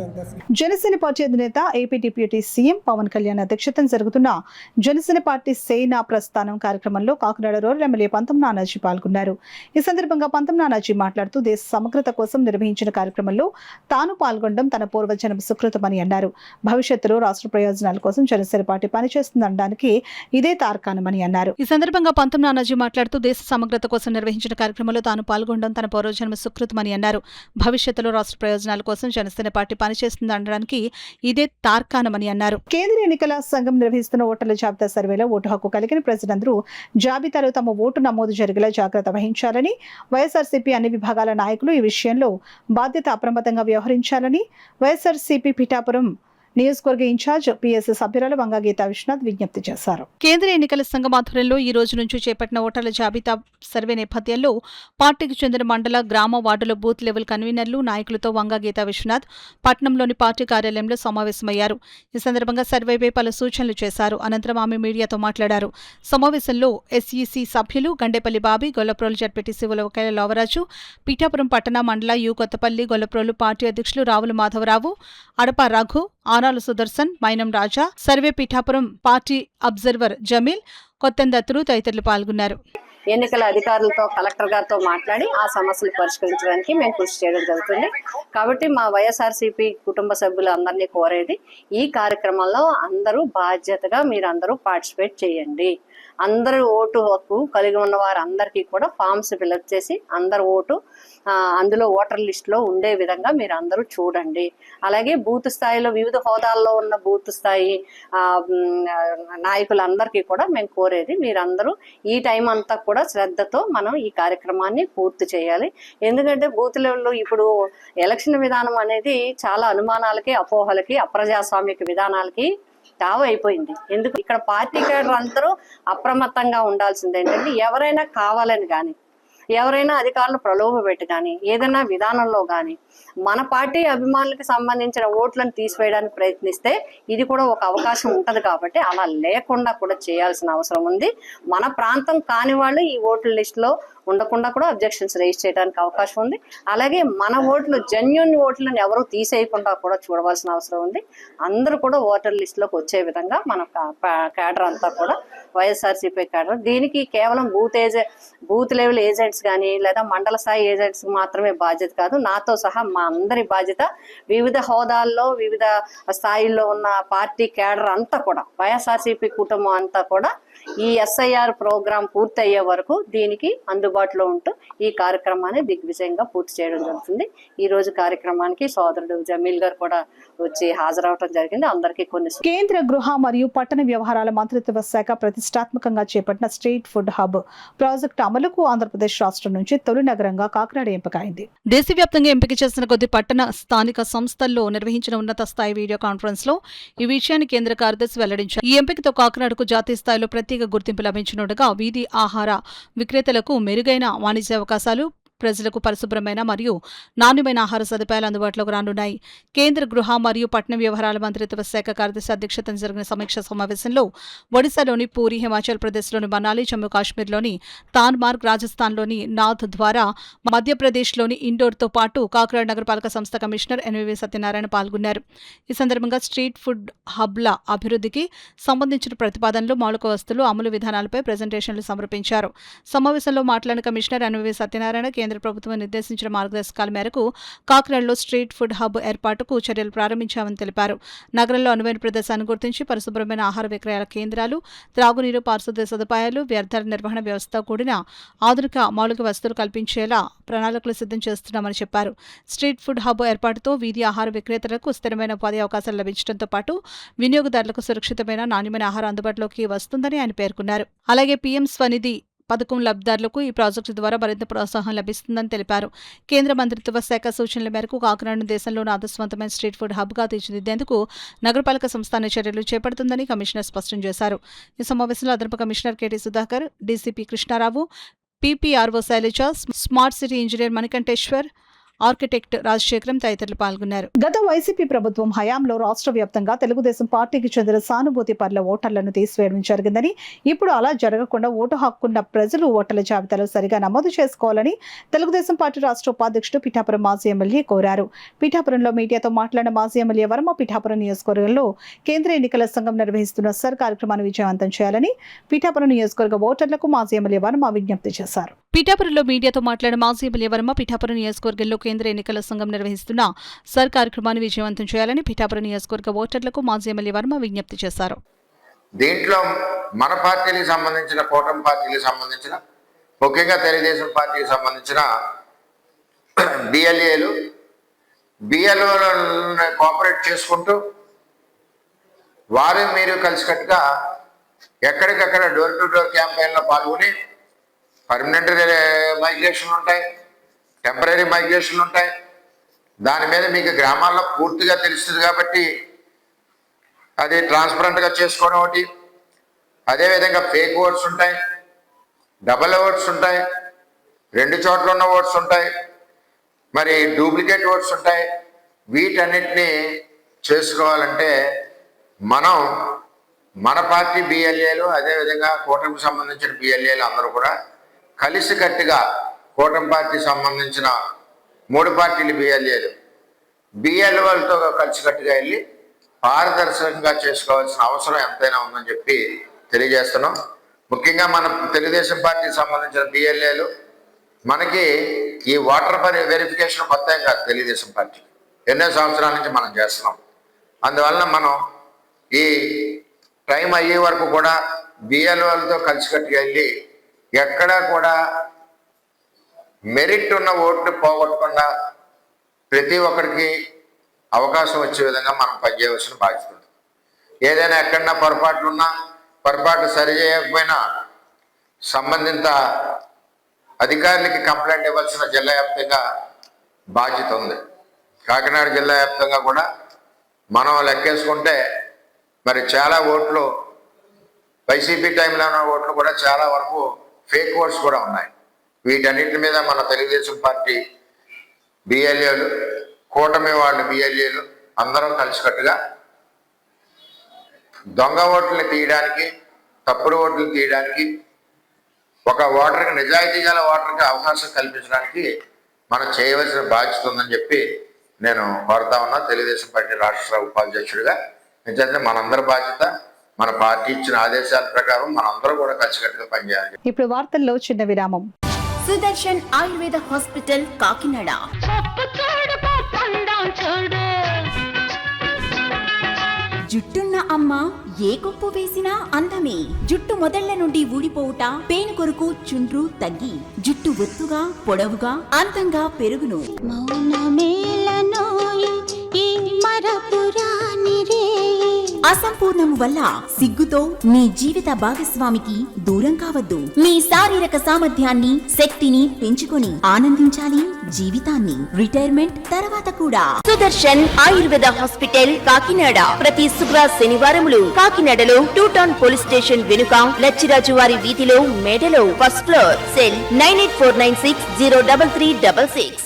Speaker 3: జనసేన పార్టీ అధినేత AP deputy CM Pawan Kalyan అధ్యక్షతన జరుగుతున్న జనసేన పార్టీ సేనా ప్రస్థానం కార్యక్రమంలో కాకినాడ రూరల్ ఎమ్మెల్యే పంతం నానాజీ పాల్గొన్నారు. ఈ సందర్భంగా పంతం నానాజీ మాట్లాడుతూ దేశ సమగ్రత కోసం నిర్వహించిన కార్యక్రమంలో తాను పాల్గొనడం తన పూర్వజన్మ సుకృతమని అన్నారు. భవిష్యత్తులో రాష్ట్ర ప్రయోజనాల కోసం జనసేన పార్టీ పనిచేస్తుందనడానికి ఇదే తార్కాణమని అన్నారు.
Speaker 1: ఈ సందర్భంగా పంతం నానాజీ మాట్లాడుతూ దేశ సమగ్రత కోసం నిర్వహించిన కార్యక్రమంలో తాను పాల్గొనడం తన పూర్వజన్మ సుకృతమని అన్నారు. భవిష్యత్తులో రాష్ట్ర ప్రయోజనాల కోసం జనసేన పార్టీ పనిచేస్తుందనడానికి ఇదే తార్కాణమని అన్నారు.
Speaker 3: కేంద్ర ఎన్నికల సంఘం నిర్వహిస్తున్న ఓటర్ల జాబితా సర్వేలో ఓటు హక్కు కలిగిన ప్రజలందరూ జాబితాలో తమ ఓటు నమోదు జరిగేలా జాగ్రత్త వహించాలని, వైఎస్ఆర్సీపీ అన్ని విభాగాల నాయకులు ఈ విషయంలో బాధ్యత అప్రమత్తంగా వ్యవహరించాలని వైఎస్ఆర్సీపీ పిఠాపురం నియోజకవర్గ ఇన్ఛార్జ్ పిఎస్సి సభ్యురాలు వంగ గీతా విశ్వనాథ్ విజ్ఞప్తి చేశారు. కేంద్ర ఎన్నికల సంఘం ఆధ్వర్యంలో ఈ రోజు నుంచి చేపట్టిన ఓటర్ల జాబితా సర్వే నేపథ్యంలో పార్టీకి చెందిన మండల, గ్రామ, వార్డుల బూత్ లెవెల్ కన్వీనర్లు, నాయకులతో వంగ గీతా విశ్వనాథ్ పట్టణంలోని పార్టీ కార్యాలయంలో సమావేశమయ్యారు. ఈ సందర్భంగా సర్వేపై పలు సూచనలు చేశారు. అనంతరం ఆమె మీడియాతో మాట్లాడారు. సమావేశంలో ఎస్ఈసి సభ్యులు గండేపల్లి బాబీ, గొల్లప్రోలు జడ్పీటీసీ ఉలవకాయల లోవరాజు, పిఠాపురం పట్టణ, మండల యు కొత్తపల్లి, గొల్లప్రోలు పార్టీ అధ్యక్షులు రావుల మాధవరావు, అడప రఘు, ఆనాలు సుదర్శన్, మైనం రాజా, సర్వే పిఠాపురం పార్టీ అబ్జర్వర్ జమీల్, కొత్తందత్తులు తదితరులు పాల్గొన్నారు.
Speaker 10: ఎన్నికల అధికారులతో, కలెక్టర్ గారితో మాట్లాడి ఆ సమస్యలు పరిష్కరించడానికి మేము కృషి చేయడం జరుగుతుంది. కాబట్టి మా వైఎస్ఆర్సీపీ కుటుంబ సభ్యులు అందరినీ కోరేది, ఈ కార్యక్రమంలో అందరూ బాధ్యతగా మీరందరూ పార్టిసిపేట్ చేయండి. అందరూ ఓటు హక్కు కలిగి ఉన్న వారందరికీ కూడా ఫామ్స్ ఫిల్అప్ చేసి అందరు ఓటు అందులో ఓటర్ లిస్టులో ఉండే విధంగా మీరు అందరూ చూడండి. అలాగే బూత్ స్థాయిలో వివిధ హోదాల్లో ఉన్న బూత్ స్థాయి నాయకులందరికీ కూడా మేము కోరేది మీరందరూ ఈ టైం అంతా కూడా శ్రద్ధతో మనం ఈ కార్యక్రమాన్ని పూర్తి చేయాలి. ఎందుకంటే బూత్ లెవెల్లో ఇప్పుడు ఎలక్షన్ విధానం అనేది చాలా అనుమానాలకి, అపోహలకి, అప్రజాస్వామిక విధానాలకి తావు అయిపోయింది. ఎందుకు ఇక్కడ పార్టీ కేడర్ అందరూ అప్రమత్తంగా ఉండాల్సింది ఏంటంటే ఎవరైనా కావాలని కానీ, ఎవరైనా అధికారులు ప్రలోభ పెట్టి కానీ, ఏదైనా విధానంలో కానీ మన పార్టీ అభిమానులకు సంబంధించిన ఓట్లను తీసివేయడానికి ప్రయత్నిస్తే ఇది కూడా ఒక అవకాశం ఉంటుంది. కాబట్టి అలా లేకుండా కూడా చేయాల్సిన అవసరం ఉంది. మన ప్రాంతం కాని వాళ్ళు ఈ ఓట్ల లిస్టులో ఉండకుండా కూడా అబ్జెక్షన్స్ రైజ్ చేయడానికి అవకాశం ఉంది. అలాగే మన ఓట్లు జెన్యూన్ ఓట్లను ఎవరు తీసేయకుండా కూడా చూడవలసిన అవసరం ఉంది. అందరూ కూడా ఓటర్ లిస్టులోకి వచ్చే విధంగా మన క్యాడర్ అంతా కూడా వైఎస్ఆర్సీపీ క్యాడర్. దీనికి కేవలం బూత్ లెవెల్ ఏజెంట్స్ కానీ లేదా మండల స్థాయి ఏజెంట్స్ మాత్రమే బాధ్యత కాదు, నాతో సహా మా అందరి బాధ్యత. వివిధ హోదాల్లో వివిధ స్థాయిల్లో ఉన్న పార్టీ క్యాడర్ అంతా కూడా, వైఎస్ఆర్సీపీ కుటుంబం అంతా కూడా ఈ ఎస్ఐఆర్ ప్రోగ్రాం పూర్తి అయ్యే వరకు దీనికి అందుబాటులో ఉంటూ ఈ కార్యక్రమాన్ని దిగ్విజయంగా పూర్తి చేయడం జరుగుతుంది. ఈ రోజు కార్యక్రమానికి సోదరుడు జమీల్ గారు కూడా వచ్చి హాజరవడం జరిగింది. అందరికీ కొన్ని.
Speaker 3: కేంద్ర గృహ మరియు పట్టణ వ్యవహారాల మంత్రిత్వ శాఖ ప్రతిష్టాత్మకంగా చేపట్టిన స్ట్రీట్ ఫుడ్ హబ్ ప్రాజెక్టు అమలుకు ఆంధ్రప్రదేశ్ రాష్ట్రం నుంచి తొలి నగరంగా కాకినాడ ఎంపికైంది.
Speaker 1: దేశవ్యాప్తంగా ఎంపిక చేసిన కొద్ది పట్టణ స్థానిక సంస్థల్లో నిర్వహించిన ఉన్నత స్థాయి వీడియో కాన్ఫరెన్స్ లో ఈ విషయాన్ని కేంద్ర కార్యదర్శి వెల్లడించారు. ఈ ఎంపికతో కాకినాడకు జాతీయ స్థాయిలో ప్రత్యేక గుర్తింపు లభించనుండగా వీధి ఆహార విక్రేతలకు మెరుగైన వాణిజ్య అవకాశాలు, ప్రజలకు పరిశుభ్రమైన మరియు నాణ్యమైన ఆహార సదుపాయాలు అందుబాటులోకి రానున్నాయి. కేంద్ర గృహ మరియు పట్టణ వ్యవహారాల మంత్రిత్వ శాఖ కార్యదర్శి అధ్యక్షతన జరిగిన సమీక్ష సమావేశంలో ఒడిశాలోని పూరి, హిమాచల్ ప్రదేశ్లోని మనాలి, జమ్మూ కాశ్మీర్లోని తాన్మార్గ్, రాజస్థాన్లోని నాథ్ ద్వారా, మధ్యప్రదేశ్లోని ఇండోర్తో పాటు కాకినాడ నగరపాలక సంస్థ కమిషనర్ ఎన్వీవీ సత్యనారాయణ పాల్గొన్నారు. ఈ సందర్భంగా స్ట్రీట్ ఫుడ్ హబ్ల అభివృద్ధికి సంబంధించిన ప్రతిపాదనలు, మౌలిక వస్తువులు, అమలు విధానాలపై ప్రెజెంటేషన్లు సమర్పించారు. సమావేశంలో మాట్లాడిన కమిషనర్ ఎన్వీవీ సత్యనారాయణ కేంద్ర ప్రభుత్వం నిర్దేశించిన మార్గదర్శకాల మేరకు కాకినాడలో స్ట్రీట్ ఫుడ్ హబ్ ఏర్పాటుకు చర్యలు ప్రారంభించామని తెలిపారు. నగరంలో అనువైన ప్రదేశాన్ని గుర్తించి పరిశుభ్రమైన ఆహార విక్రయాల కేంద్రాలు, త్రాగునీరు, పారిశుద్ధ్య సదుపాయాలు, వ్యర్థాల నిర్వహణ వ్యవస్థ కూడిన ఆధునిక మౌలిక వస్తువులు కల్పించేలా ప్రణాళికలు సిద్ధం చేస్తున్నామని చెప్పారు. స్ట్రీట్ ఫుడ్ హబ్ ఏర్పాటుతో వీధి ఆహార విక్రేతలకు స్థిరమైన ఉపాధి అవకాశాలు లభించడంతో పాటు వినియోగదారులకు సురక్షితమైన, నాణ్యమైన ఆహారం అందుబాటులోకి వస్తుందని ఆయన పేర్కొన్నారు. అలాగే పీఎం స్వనిధి పథకం లబ్ధిదారులకు ఈ ప్రాజెక్టు ద్వారా మరింత ప్రోత్సాహం లభిస్తుందని తెలిపారు. కేంద్ర మంత్రిత్వ శాఖ సూచనల మేరకు కాకినాడను దేశంలోని ఆదర్శవంతమైన స్ట్రీట్ ఫుడ్ హబ్గా తీర్చిదిద్దేందుకు నగరపాలక సంస్థ అన్ని చర్యలు చేపడుతుందని కమిషనర్ స్పష్టం చేశారు. ఈ సమావేశంలో అదనపు commissioner KT Sudhakar, DCP Krishnarao, PPRO Sailaja, smart city engineer Manikanteswar, architect Rajasekharam తదితరులు పాల్గొన్నారు.
Speaker 3: గత వైసీపీ ప్రభుత్వం హయాంలో రాష్ట్ర వ్యాప్తంగా తెలుగుదేశం పార్టీకి చెందిన సానుభూతి పరుల ఓటర్లను తీసివేయడం జరిగిందని, ఇప్పుడు అలా జరగకుండా ఓటు హక్కున్న ప్రజలు ఓటర్ల జాబితాలో సరిగా నమోదు చేసుకోవాలని తెలుగుదేశం పార్టీ రాష్ట్ర ఉపాధ్యక్షుడు పిఠాపురం మాజీ ఎమ్మెల్యే కోరారు. పిఠాపురంలో మీడియాతో మాట్లాడిన మాజీ ఎమ్మెల్యే వర్మ పిఠాపురం నియోజకవర్గంలో కేంద్ర ఎన్నికల సంఘం నిర్వహిస్తున్న సర్ కార్యక్రమాన్ని విజయవంతం చేయాలని పిఠాపురం నియోజకవర్గ ఓటర్లకు మాజీ ఎమ్మెల్యే వర్మ విజ్ఞప్తి చేశారు.
Speaker 1: పిఠాపురంలో మీడియాతో మాట్లాడిన మాజీ ఎమ్మెల్యే వర్మ పిఠాపురం నియోజకవర్గంలో కేంద్ర ఎన్నికల సంఘం నిర్వహిస్తున్న సర్ కార్యక్రమాన్ని విజయవంతం చేయాలని పిఠాపురం నియోజకవర్గ ఓటర్లకు మాజీ ఎమ్మెల్యే వర్మ విజ్ఞప్తి చేశారు.
Speaker 11: దీంట్లో మన పార్టీకి సంబంధించిన, కూటమి పార్టీకి సంబంధించిన, ముఖ్యంగా తెలుగుదేశం పార్టీకి సంబంధించిన బిఎల్ఓలను కోఆపరేట్ చేసుకుంటూ వారు మీరు కలిసికట్టుగా ఎక్కడికక్కడ డోర్ టు డోర్ క్యాంపెయిన్లో పాల్గొని పర్మనెంట్ మైగ్రేషన్లు ఉంటాయి, టెంపరీ మైగ్రేషన్లు ఉంటాయి. దాని మీద మీకు గ్రామాల్లో పూర్తిగా తెలుస్తుంది కాబట్టి అది ట్రాన్స్పరెంట్గా చేసుకోవడం ఒకటి. అదేవిధంగా ఫేక్ ఓట్స్ ఉంటాయి, డబల్ ఓట్స్ ఉంటాయి, 2 చోట్ల ఉన్న ఓట్స్ ఉంటాయి, మరి డూప్లికేట్ ఓట్స్ ఉంటాయి. వీటన్నిటినీ చేసుకోవాలంటే మనం మన పార్టీ బిఎల్ఏలు, అదేవిధంగా కూటమికి సంబంధించిన బిఎల్ఏలు అందరూ కూడా కలిసికట్టుగా కూటమి పార్టీకి సంబంధించిన 3 పార్టీలు బిఎల్ఓలతో కలిసికట్టుగా వెళ్ళి పారదర్శకంగా చేసుకోవాల్సిన అవసరం ఎంతైనా ఉందని చెప్పి తెలియజేస్తున్నాం. ముఖ్యంగా మన తెలుగుదేశం పార్టీకి సంబంధించిన బిఎల్ఏలు మనకి ఈ ఓటర్ వెరిఫికేషన్ కొత్త ఏం కాదు, తెలుగుదేశం పార్టీ ఎన్నో సంవత్సరాల నుంచి మనం చేస్తున్నాం. అందువలన మనం ఈ టైం అయ్యే వరకు కూడా బిఎల్ఓలతో కలిసికట్టుగా వెళ్ళి ఎక్కడా కూడా మెరిట్ ఉన్న ఓట్లు పోగొట్టకుండా ప్రతి ఒక్కరికి అవకాశం వచ్చే విధంగా మనం పనిచేయవలసిన బాధ్యత ఉంది. ఏదైనా ఎక్కడన్నా పొరపాట్లు సరి చేయకపోయినా సంబంధిత అధికారులకి కంప్లైంట్ ఇవ్వాల్సిన జిల్లా వ్యాప్తంగా బాధ్యత ఉంది. కాకినాడ జిల్లా వ్యాప్తంగా కూడా మనం లెక్కేసుకుంటే మరి చాలా ఓట్లు వైసీపీ టైంలో ఉన్న ఓట్లు కూడా చాలా వరకు ఫేక్ ఓట్స్ కూడా ఉన్నాయి. వీటన్నిటి మీద మన తెలుగుదేశం పార్టీ బిఎల్ఏలు, కూటమి వాళ్ళు బిఎల్ఏలు అందరం కలిసికట్టుగా దొంగ ఓట్లని తీయడానికి, తప్పుడు ఓట్లు తీయడానికి, ఒక ఓటర్కి నిజాయితీ గల ఓటర్కి అవకాశం కల్పించడానికి మనం చేయవలసిన బాధ్యత ఉందని చెప్పి నేను కోరుతా ఉన్నా తెలుగుదేశం పార్టీ రాష్ట్ర ఉపాధ్యక్షుడిగా. ఎందుకంటే మనందరి బాధ్యత, మన పార్టీ ఇచ్చిన ఆదేశాల ప్రకారం మనందరూ కూడా కలిసికట్టుగా పనిచేయాలి.
Speaker 3: ఇప్పుడు వార్తల్లో చిన్న విరామం.
Speaker 12: సుదర్శన్ ఆయుర్వేద హాస్పిటల్ కాకినాడ. జుట్టున్న అమ్మ ఏ కొప్పు వేసినా అందమే. జుట్టు మొదళ్ల నుండి ఊడిపోవుట, పేను కొరకు చుండ్రు తగ్గి జుట్టు ఒత్తుగా పొడవుగా అందంగా పెరుగును. అసంపూర్ణము వల్ల సిగ్గుతో మీ జీవిత భాగస్వామికి దూరం కావద్దు. మీ శారీరక సామర్థ్యాన్ని, శక్తిని పెంచుకొని ఆనందించాలి జీవితాన్ని, రిటైర్మెంట్ తర్వాత కూడా. సుదర్శన్ ఆయుర్వేద హాస్పిటల్ కాకినాడ. ప్రతి శుక్ర శనివారములు కాకినాడలో 2 టౌన్ పోలీస్ స్టేషన్ వెనుక లచ్చిరాజు వారి వీధిలో మేడలో ఫస్ట్ ఫ్లోర్. సెల్ 9849603366.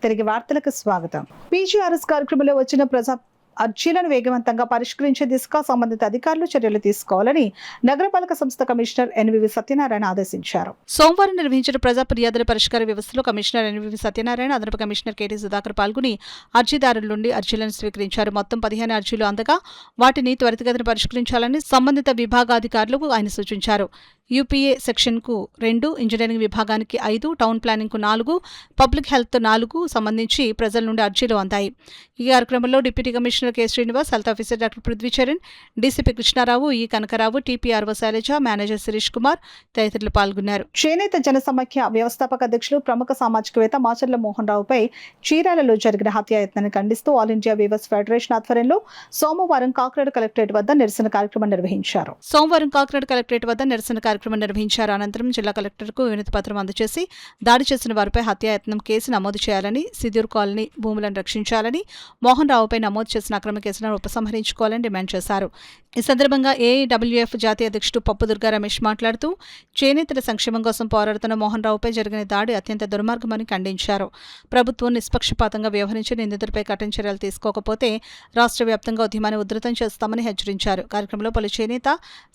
Speaker 3: తిరిగి వార్తలకు స్వాగతం. పీజీఆర్ఎస్ కార్యక్రమంలో వచ్చిన ప్రజా అర్జీలను వేగవంతంగా పరిష్కరించే దిశగా సంబంధిత అధికారులు చర్యలు తీసుకోవాలని నగరపాలక సంస్థ కమిషనర్ ఎన్వివి సత్యనారాయణ ఆదేశించారు.
Speaker 1: సోమవారం నిర్వహించిన ప్రజా ఫిర్యాదుల పరిష్కార వ్యవస్థలో కమిషనర్ ఎన్వివి సత్యనారాయణ, అదనపు కమిషనర్ కేటీ సుధాకర్ పాల్గొని అర్జీదారుల నుండి అర్జీలను స్వీకరించారు. మొత్తం 15 అర్జీలు అందగా వాటిని త్వరితగతిన పరిష్కరించాలని సంబంధిత విభాగాధికారులకు ఆయన సూచించారు. యూపీఏ సెక్షన్కు 2, ఇంజనీరింగ్ విభాగానికి 5, టౌన్ ప్లానింగ్కు 4, పబ్లిక్ హెల్త్ 4 సంబంధించి ప్రజల నుండి అర్జీలు అందాయి. ఈ కార్యక్రమంలో deputy commissioner K Srinivas, health officer doctor Prithvicharan, DCP Krishnarao, E Kanakarao, TPRO Sailaja, manager Sirish Kumar తదితరులు పాల్గొన్నారు.
Speaker 3: చేనేత జనసమాఖ్య వ్యవస్థాపక అధ్యక్షులు, ప్రముఖ సామాజికవేత్త మాచర్ల మోహన్ రావుపై చీరాలలో జరిగిన హత్యాయత్నాన్ని ఖండిస్తూ ఆల్ ఇండియా వీవర్స్ ఫెడరేషన్ ఆధ్వర్యంలో సోమవారం కాకినాడ కలెక్టరేట్ వద్ద నిరసన కార్యక్రమం నిర్వహించారు. అనంతరం జిల్లా కలెక్టర్కు వినతి పత్రం అందజేసి దాడి చేసిన వారిపై హత్యాయత్నం కేసు నమోదు చేయాలని, సిద్యూర్ కాలనీ భూములను రక్షించాలని, మోహన్ రావుపై నమోదు చేసిన అక్రమ కేసులను ఉపసంహరించుకోవాలని డిమాండ్ చేశారు. ఈ సందర్భంగా ఏఐడబ్ల్యూఎఫ్ జాతీయ అధ్యక్షుడు పప్పు దుర్గా రమేష్ మాట్లాడుతూ చేనేతల సంక్షేమం కోసం పోరాడుతున్న మోహన్ రావుపై జరిగిన దాడి అత్యంత దుర్మార్గమని ఖండించారు. ప్రభుత్వం నిష్పక్షపాతంగా వ్యవహరించి నిందితుడిపై కఠిన చర్యలు తీసుకోకపోతే రాష్ట్ర వ్యాప్తంగా ఉద్యమాన్ని ఉధృతం చేస్తామని హెచ్చరించారు. కార్యక్రమంలో పలు చేనేత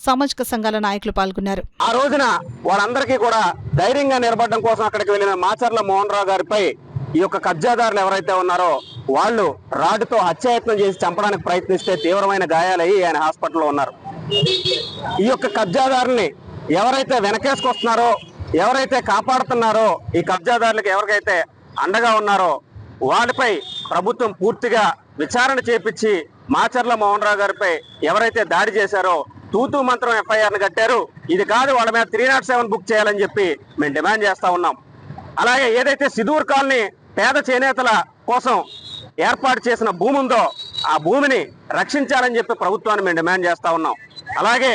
Speaker 3: సామాజిక సంఘాల నాయకులు పాల్గొన్నారు.
Speaker 13: ఆ రోజున వాళ్ళందరికీ కూడా ధైర్యంగా నిలబడడం కోసం అక్కడికి వెళ్లిన మాచర్ల మోహన్ రావు గారిపై ఈ యొక్క కబ్జాదారులు ఎవరైతే ఉన్నారో వాళ్ళు రాడ్డుతో హత్యాయత్నం చేసి చంపడానికి ప్రయత్నిస్తే తీవ్రమైన గాయాలయ్యి ఆయన హాస్పిటల్లో ఉన్నారు. ఈ యొక్క కబ్జాదారుల్ని ఎవరైతే వెనకేసుకొస్తున్నారో, ఎవరైతే కాపాడుతున్నారో, ఈ కబ్జాదారులకు ఎవరికైతే అండగా ఉన్నారో వాళ్ళపై ప్రభుత్వం పూర్తిగా విచారణ చేపించి మాచర్ల మోహన్ రావు గారిపై ఎవరైతే దాడి చేశారో తూతూ మంత్రం ఎఫ్ఐఆర్ను కట్టారు. ఇది కాదు, వాళ్ళ మీద 307 బుక్ చేయాలని చెప్పి మేము డిమాండ్ చేస్తా ఉన్నాం. అలాగే ఏదైతే సిదూర్ కాలనీ పేద చేనేతల కోసం ఏర్పాటు చేసిన భూమి ఉందో ఆ భూమిని రక్షించాలని చెప్పి ప్రభుత్వాన్ని మేము డిమాండ్ చేస్తా ఉన్నాం. అలాగే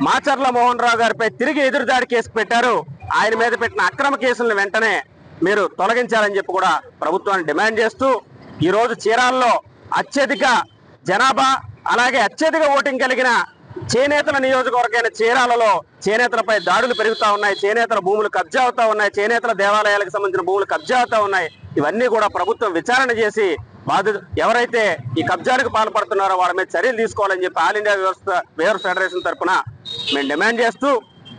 Speaker 13: మాచర్ల మోహన్ రావు గారిపై తిరిగి ఎదురుదాడి కేసు పెట్టారు. ఆయన మీద పెట్టిన అక్రమ కేసులను వెంటనే మీరు తొలగించాలని చెప్పి కూడా ప్రభుత్వాన్ని డిమాండ్ చేస్తూ ఈరోజు చీరాల్లో అత్యధిక జనాభా అలాగే అత్యధిక ఓటింగ్ కలిగిన చేనేతల నియోజకవర్గమైన చీరాలలో చేనేతలపై దాడులు పెరుగుతా ఉన్నాయి. చేనేతల భూములు కబ్జా అవుతా ఉన్నాయి. చేనేతల దేవాలయాలకు సంబంధించిన భూములు కబ్జా అవుతా ఉన్నాయి. ఇవన్నీ కూడా ప్రభుత్వం విచారణ చేసి ఎవరైతే ఈ కబ్జాలకు పాల్పడుతున్నారో వాళ్ళ మీద చర్యలు తీసుకోవాలని చెప్పి ఆల్ ఇండియా వీవర్స్ ఫెడరేషన్ తరఫున మేము డిమాండ్ చేస్తూ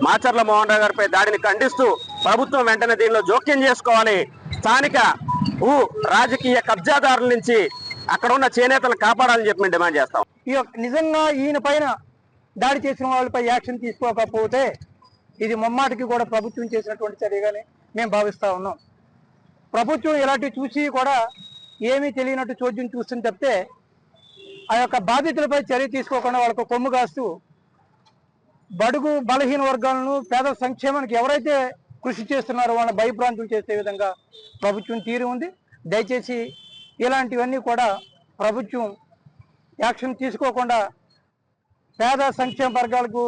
Speaker 13: మాచర్ల మోహన్ రావు గారిపై దాడిని ఖండిస్తూ ప్రభుత్వం వెంటనే దీనిలో జోక్యం చేసుకోవాలి. స్థానిక భూ రాజకీయ కబ్జాదారుల నుంచి అక్కడ ఉన్న చేనేతలను కాపాడాలని చెప్పి మేము డిమాండ్ చేస్తాం.
Speaker 14: నిజంగా ఈయన పైన దాడి చేసిన వాళ్ళపై యాక్షన్ తీసుకోకపోతే ఇది ముమ్మాటికి కూడా ప్రభుత్వం చేసినటువంటి చర్యగానే మేము భావిస్తూ ఉన్నాం. ప్రభుత్వం ఇలాంటివి చూసి కూడా ఏమీ తెలియనట్టు చోద్యం చూస్తుంది తప్పితే ఆ యొక్క బాధితులపై చర్య తీసుకోకుండా వాళ్ళకు కొమ్ము కాస్తూ బడుగు బలహీన వర్గాలను పేద సంక్షేమానికి ఎవరైతే కృషి చేస్తున్నారో వాళ్ళ భయభ్రాంతులు చేసే విధంగా ప్రభుత్వం తీరు ఉంది. దయచేసి ఇలాంటివన్నీ కూడా ప్రభుత్వం యాక్షన్ తీసుకోకుండా పేద సంక్షేమ వర్గాలకు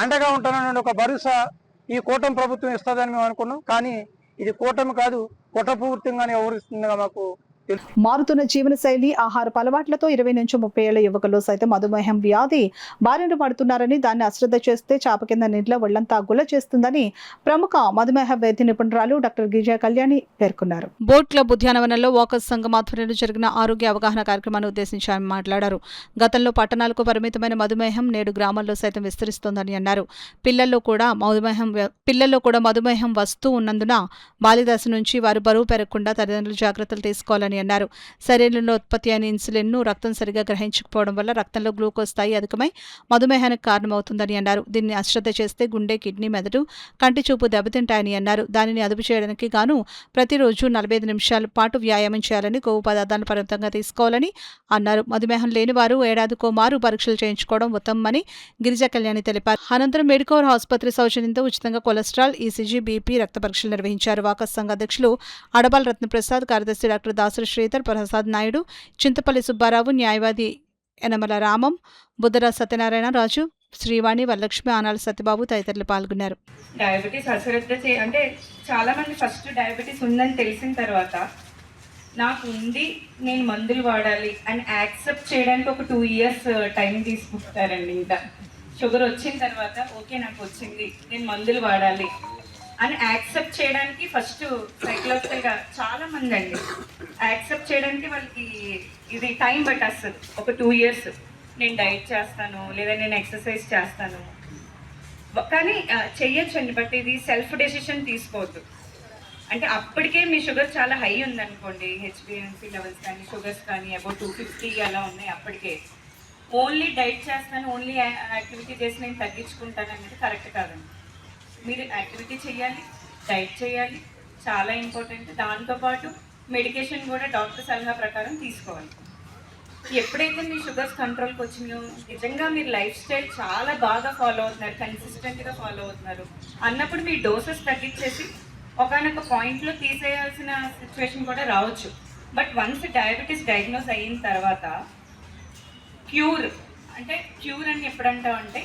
Speaker 14: అండగా ఉంటానని ఒక భరోసా ఈ కూటమి ప్రభుత్వం ఇస్తుందని మేము అనుకున్నాం. కానీ ఇది కూటమి కాదు, కుట్రపూర్తిగానే వ్యవహరిస్తుందిగా మాకు తెలుసు.
Speaker 3: మారుతున్న జీవనశైలి, ఆహారపు అలవాట్లతో 20 నుంచి 30 ఏళ్ల యువకులు సైతం మధుమేహం వ్యాధి బారిన పడుతున్నారని, దాన్ని అశ్రద్ధ చేస్తే చాప కింద నీళ్ళ ఒళ్లంతా గుల్ల చేస్తుందని ప్రముఖ మధుమేహ వైద్య నిపుణురాలు డాక్టర్ గిరిజా కళ్యాణి పేర్కొన్నారు.
Speaker 1: బోట్ క్లబ్ ఉద్యానవనంలో వాకర్స్ సంఘం ఆధ్వర్యంలో జరిగిన ఆరోగ్య అవగాహన కార్యక్రమాన్ని ఉద్దేశించి ఆమె మాట్లాడారు. గతంలో పట్టణాలకు పరిమితమైన మధుమేహం నేడు గ్రామాల్లో సైతం విస్తరిస్తోందని అన్నారు. పిల్లల్లో కూడా మధుమేహం వస్తూ ఉన్నందున బాల్యదశ నుంచి వారు బరువు పెరగకుండా తల్లిదండ్రులు జాగ్రత్తలు తీసుకోవాలని అన్నారు. శరీరంలో ఉత్పత్తి అయిన ఇన్సులిన్ను రక్తం సరిగా గ్రహించకపోవడం వల్ల రక్తంలో గ్లూకోజ్ స్థాయి అధికమై మధుమేహానికి కారణమవుతుందని అన్నారు. దీన్ని అశ్రద్ధ చేస్తే గుండె, కిడ్నీ, మెదడు, కంటి చూపు దెబ్బతింటాయని అన్నారు. దానిని అదుపు చేయడానికి గాను ప్రతిరోజు 45 నిమిషాల పాటు వ్యాయామం చేయాలని, కొవ్వు పదార్థాలను పరిమితంగా తీసుకోవాలని అన్నారు. మధుమేహం లేని వారు ఏడాదికో మారు పరీక్షలు చేయించుకోవడం ఉత్తమమని గిరిజా కళ్యాణి తెలిపారు. అనంతరం మెడికోర్ ఆసుపత్రి సౌజన్యంతో ఉచితంగా కొలెస్ట్రాల్, ఈసీజీ, బీపీ, రక్త పరీక్షలు నిర్వహించారు. వాకర్స్ సంఘ అధ్యక్షులు అడబాల్ రత్నప్రసాద్, కార్యదర్శి డాక్టర్ దాసరి శ్రీధర్, ప్రసాద్ నాయుడు, చింతపల్లి సుబ్బారావు, న్యాయవాది యనమల రామం, బుద్ధరా సత్యనారాయణ రాజు, శ్రీవాణి, వరలక్ష్మి, ఆనాల సత్యబాబు తదితరులు పాల్గొన్నారు.
Speaker 15: డయాబెటీస్ అశ్రద్ధ అంటే చాలా మంది ఫస్ట్ డయాబెటీస్ ఉందని తెలిసిన తర్వాత నాకు ఉంది, నేను మందులు వాడాలి అని యాక్సెప్ట్ చేయడానికి ఒక 2 years టైం తీసుకుంటారండి. ఇంకా షుగర్ వచ్చిన తర్వాత ఓకే నాకు వచ్చింది, నేను మందులు వాడాలి అని యాక్సెప్ట్ చేయడానికి ఫస్ట్ సైకలాజికల్గా చాలా మంది అండి యాక్సెప్ట్ చేయడానికి వాళ్ళకి ఇది టైం పట్టేస్తుంది. ఒక 2 years నేను డైట్ చేస్తాను లేదా నేను ఎక్సర్సైజ్ చేస్తాను కానీ చెయ్యొచ్చండి. బట్ ఇది సెల్ఫ్ డెసిషన్ తీసుకోవద్దు. అంటే అప్పటికే మీ షుగర్ చాలా హై ఉందనుకోండి, హెచ్బిఎన్సీ లెవెల్స్ కానీ షుగర్స్ కానీ అబౌట్ 250 అలా ఉన్నాయి, అప్పటికే ఓన్లీ డైట్ చేస్తాను, ఓన్లీ యాక్టివిటీ చేసి నేను తగ్గించుకుంటాను అనేది కరెక్ట్ కాదండి. మీరు యాక్టివిటీ చేయాలి, డైట్ చేయాలి, చాలా ఇంపార్టెంట్. దాంతోపాటు మెడికేషన్ కూడా డాక్టర్ సలహా ప్రకారం తీసుకోవాలి. ఎప్పుడైతే మీ షుగర్స్ కంట్రోల్కి వచ్చినాయో, నిజంగా మీరు లైఫ్ స్టైల్ చాలా బాగా ఫాలో అవుతున్నారు, కన్సిస్టెంట్గా ఫాలో అవుతున్నారు అన్నప్పుడు మీ డోసెస్ తగ్గించేసి ఒకనొక పాయింట్లో తీసేయాల్సిన సిచ్యువేషన్ కూడా రావచ్చు. బట్ వన్స్ డయాబెటీస్ డయాగ్నోస్ అయిన తర్వాత క్యూర్ అని ఎప్పుడంటామంటే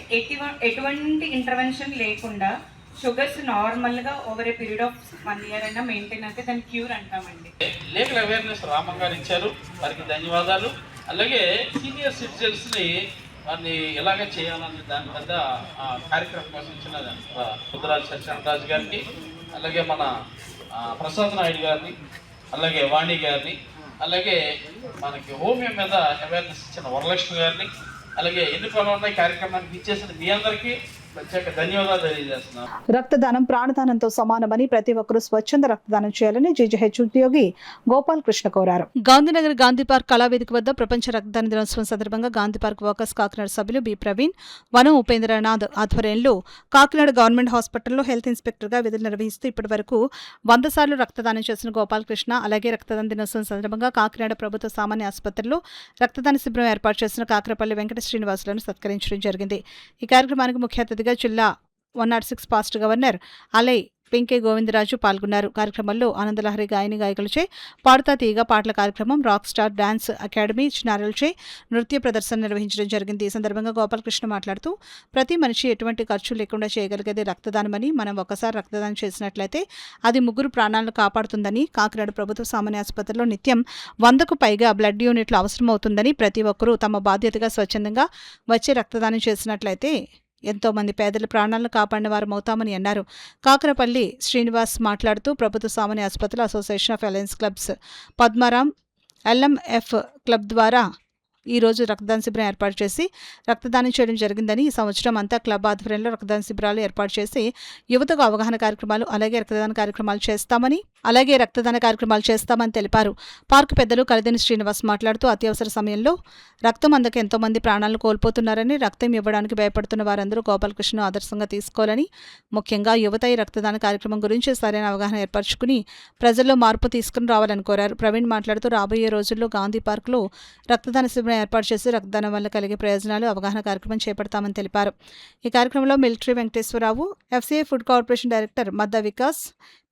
Speaker 15: ఎటువంటి ఇంటర్వెన్షన్ లేకుండా షుగర్స్ నార్మల్గా over a period of 1 year అయినా మెయింటైన్ అయితే దాన్ని క్యూర్ అంటామండి.
Speaker 16: లీగల్ అవేర్నెస్ రామన్ గారు ఇచ్చారు, వారికి ధన్యవాదాలు. అలాగే సీనియర్ సిటిజన్స్ని వారిని ఎలాగ చేయాలని దాని పెద్ద కార్యక్రమం కోసం ఇచ్చిన బుద్ధరాజు సత్యనారాయణ గారికి, అలాగే మన ప్రసాద్ నాయుడు గారిని, అలాగే వాణి గారిని, అలాగే మనకి హోమియో మీద అవేర్నెస్ ఇచ్చిన వరలక్ష్మి గారిని, అలాగే ఎన్ని పనులు ఉన్నాయి కార్యక్రమానికి ఇచ్చేసిన మీ అందరికీ ప్రత్యేక ధన్యవాదాలు తెలియజేస్తున్నాను.
Speaker 3: రక్తదానం ప్రాణదానంతో సమానమని ప్రతి ఒక్కరూ స్వచ్ఛంద రక్తదానం చేయాలని జీజీహెచ్ ఉద్యోగి గోపాల్ కృష్ణ కోరారు.
Speaker 1: గాంధీనగర్ గాంధీ పార్క్ కళావేదిక వద్ద ప్రపంచ రక్తదాన దినోత్సవం సందర్భంగా గాంధీ పార్క్ వర్కర్స్ కాకినాడ సభ్యులు బి ప్రవీణ్, వనం ఉపేంద్రనాథ్ ఆధ్వర్యంలో కాకినాడ గవర్నమెంట్ హాస్పిటల్లో హెల్త్ ఇన్స్పెక్టర్గా విధులు నిర్వహిస్తూ ఇప్పటి వరకు 100 సార్లు రక్తదానం చేసిన గోపాల్ కృష్ణ, అలాగే రక్తదాన దినోత్సవం సందర్భంగా కాకినాడ ప్రభుత్వ సామాన్య ఆసుపత్రిలో రక్తదాన శిబిరం ఏర్పాటు చేసిన కాకరపల్లి వెంకట శ్రీనివాసులను సత్కరించడం జరిగింది. ఈ కార్యక్రమానికి ముఖ్య అతిథిగా జిల్లా 106 పాస్ట్ గవర్నర్ అలై వెంకే గోవిందరాజు పాల్గొన్నారు. కార్యక్రమంలో ఆనందలహరి గాయని గాయకులచే పాడుతా తీగ పాటల కార్యక్రమం, రాక్ స్టార్ డాన్స్ అకాడమీ చిన్నారులచే నృత్య ప్రదర్శన నిర్వహించడం జరిగింది. ఈ సందర్భంగా గోపాలకృష్ణ మాట్లాడుతూ ప్రతి మనిషి ఎటువంటి ఖర్చు లేకుండా చేయగలిగేది రక్తదానమని, మనం ఒకసారి రక్తదానం చేసినట్లయితే అది 3 ప్రాణాలను కాపాడుతుందని, కాకినాడ ప్రభుత్వ సామాన్య ఆసుపత్రిలో నిత్యం 100కు పైగా బ్లడ్ యూనిట్లు అవసరమవుతుందని, ప్రతి ఒక్కరూ తమ బాధ్యతగా స్వచ్ఛందంగా వచ్చే రక్తదానం చేసినట్లయితే ఎంతో మంది పేదల ప్రాణాలను కాపాడిన వారం అవుతామని అన్నారు. కాకరపల్లి శ్రీనివాస్ మాట్లాడుతూ ప్రభుత్వ సామాన్య ఆసుపత్రుల association of alliance clubs Padmaram LMF club ద్వారా ఈరోజు రక్తదాన శిబిరం ఏర్పాటు చేసి రక్తదానం చేయడం జరిగిందని, ఈ సంవత్సరం అంతా క్లబ్ ఆధ్వర్యంలో రక్తదాన శిబిరాలు ఏర్పాటు చేసి యువతకు అవగాహన కార్యక్రమాలు అలాగే రక్తదాన కార్యక్రమాలు చేస్తామని అలాగే రక్తదాన కార్యక్రమాలు చేస్తామని తెలిపారు. పార్కు పెద్దలు కలిదిని శ్రీనివాస్ మాట్లాడుతూ అత్యవసర సమయంలో రక్తం అందక ఎంతో మంది ప్రాణాలను కోల్పోతున్నారని, రక్తం ఇవ్వడానికి భయపడుతున్న వారందరూ గోపాలకృష్ణను ఆదర్శంగా తీసుకోవాలని, ముఖ్యంగా యువత ఈ రక్తదాన కార్యక్రమం గురించి సరైన అవగాహన ఏర్పరచుకుని ప్రజల్లో మార్పు తీసుకుని రావాలని కోరారు. ప్రవీణ్ మాట్లాడుతూ రాబోయే రోజుల్లో గాంధీ పార్కులో రక్తదాన శిబిరం ఏర్పాటు చేసి రక్తదానం వల్ల కలిగే ప్రయోజనాలు అవగాహన కార్యక్రమం చేపడతామని తెలిపారు. ఈ కార్యక్రమంలో military Venkateswararao, FCI food corporation director Madda Vikas,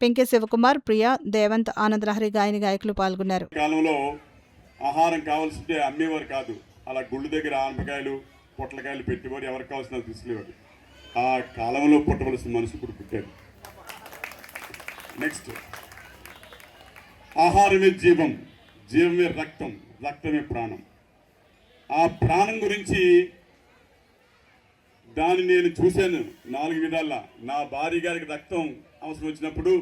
Speaker 1: Penke Sivakumar, Priya, Devanth, Anandalahari, గాయని, గాయకులు పాల్గొన్నారు.
Speaker 17: కాలంలో ఆహారం కావాల్సింటే అమ్మేవారు కాదు, అలా గుళ్ళు దగ్గర ఆనపకాయలు పొట్లకాయలు పెట్టేవారు, ఎవరికి కావాల్సిన తీసుకునేవారు. ఆ కాలంలో పుట్టవలసిన మనసు ఇప్పుడు పుట్టారు. నెక్స్ట్, ఆహారమే జీవం, జీవమే రక్తం, రక్తమే ప్రాణం. ఆ ప్రాణం గురించి దాన్ని నేను చూశాను 4 విధాల. నా భార్య గారికి రక్తం అవసరం వచ్చినప్పుడు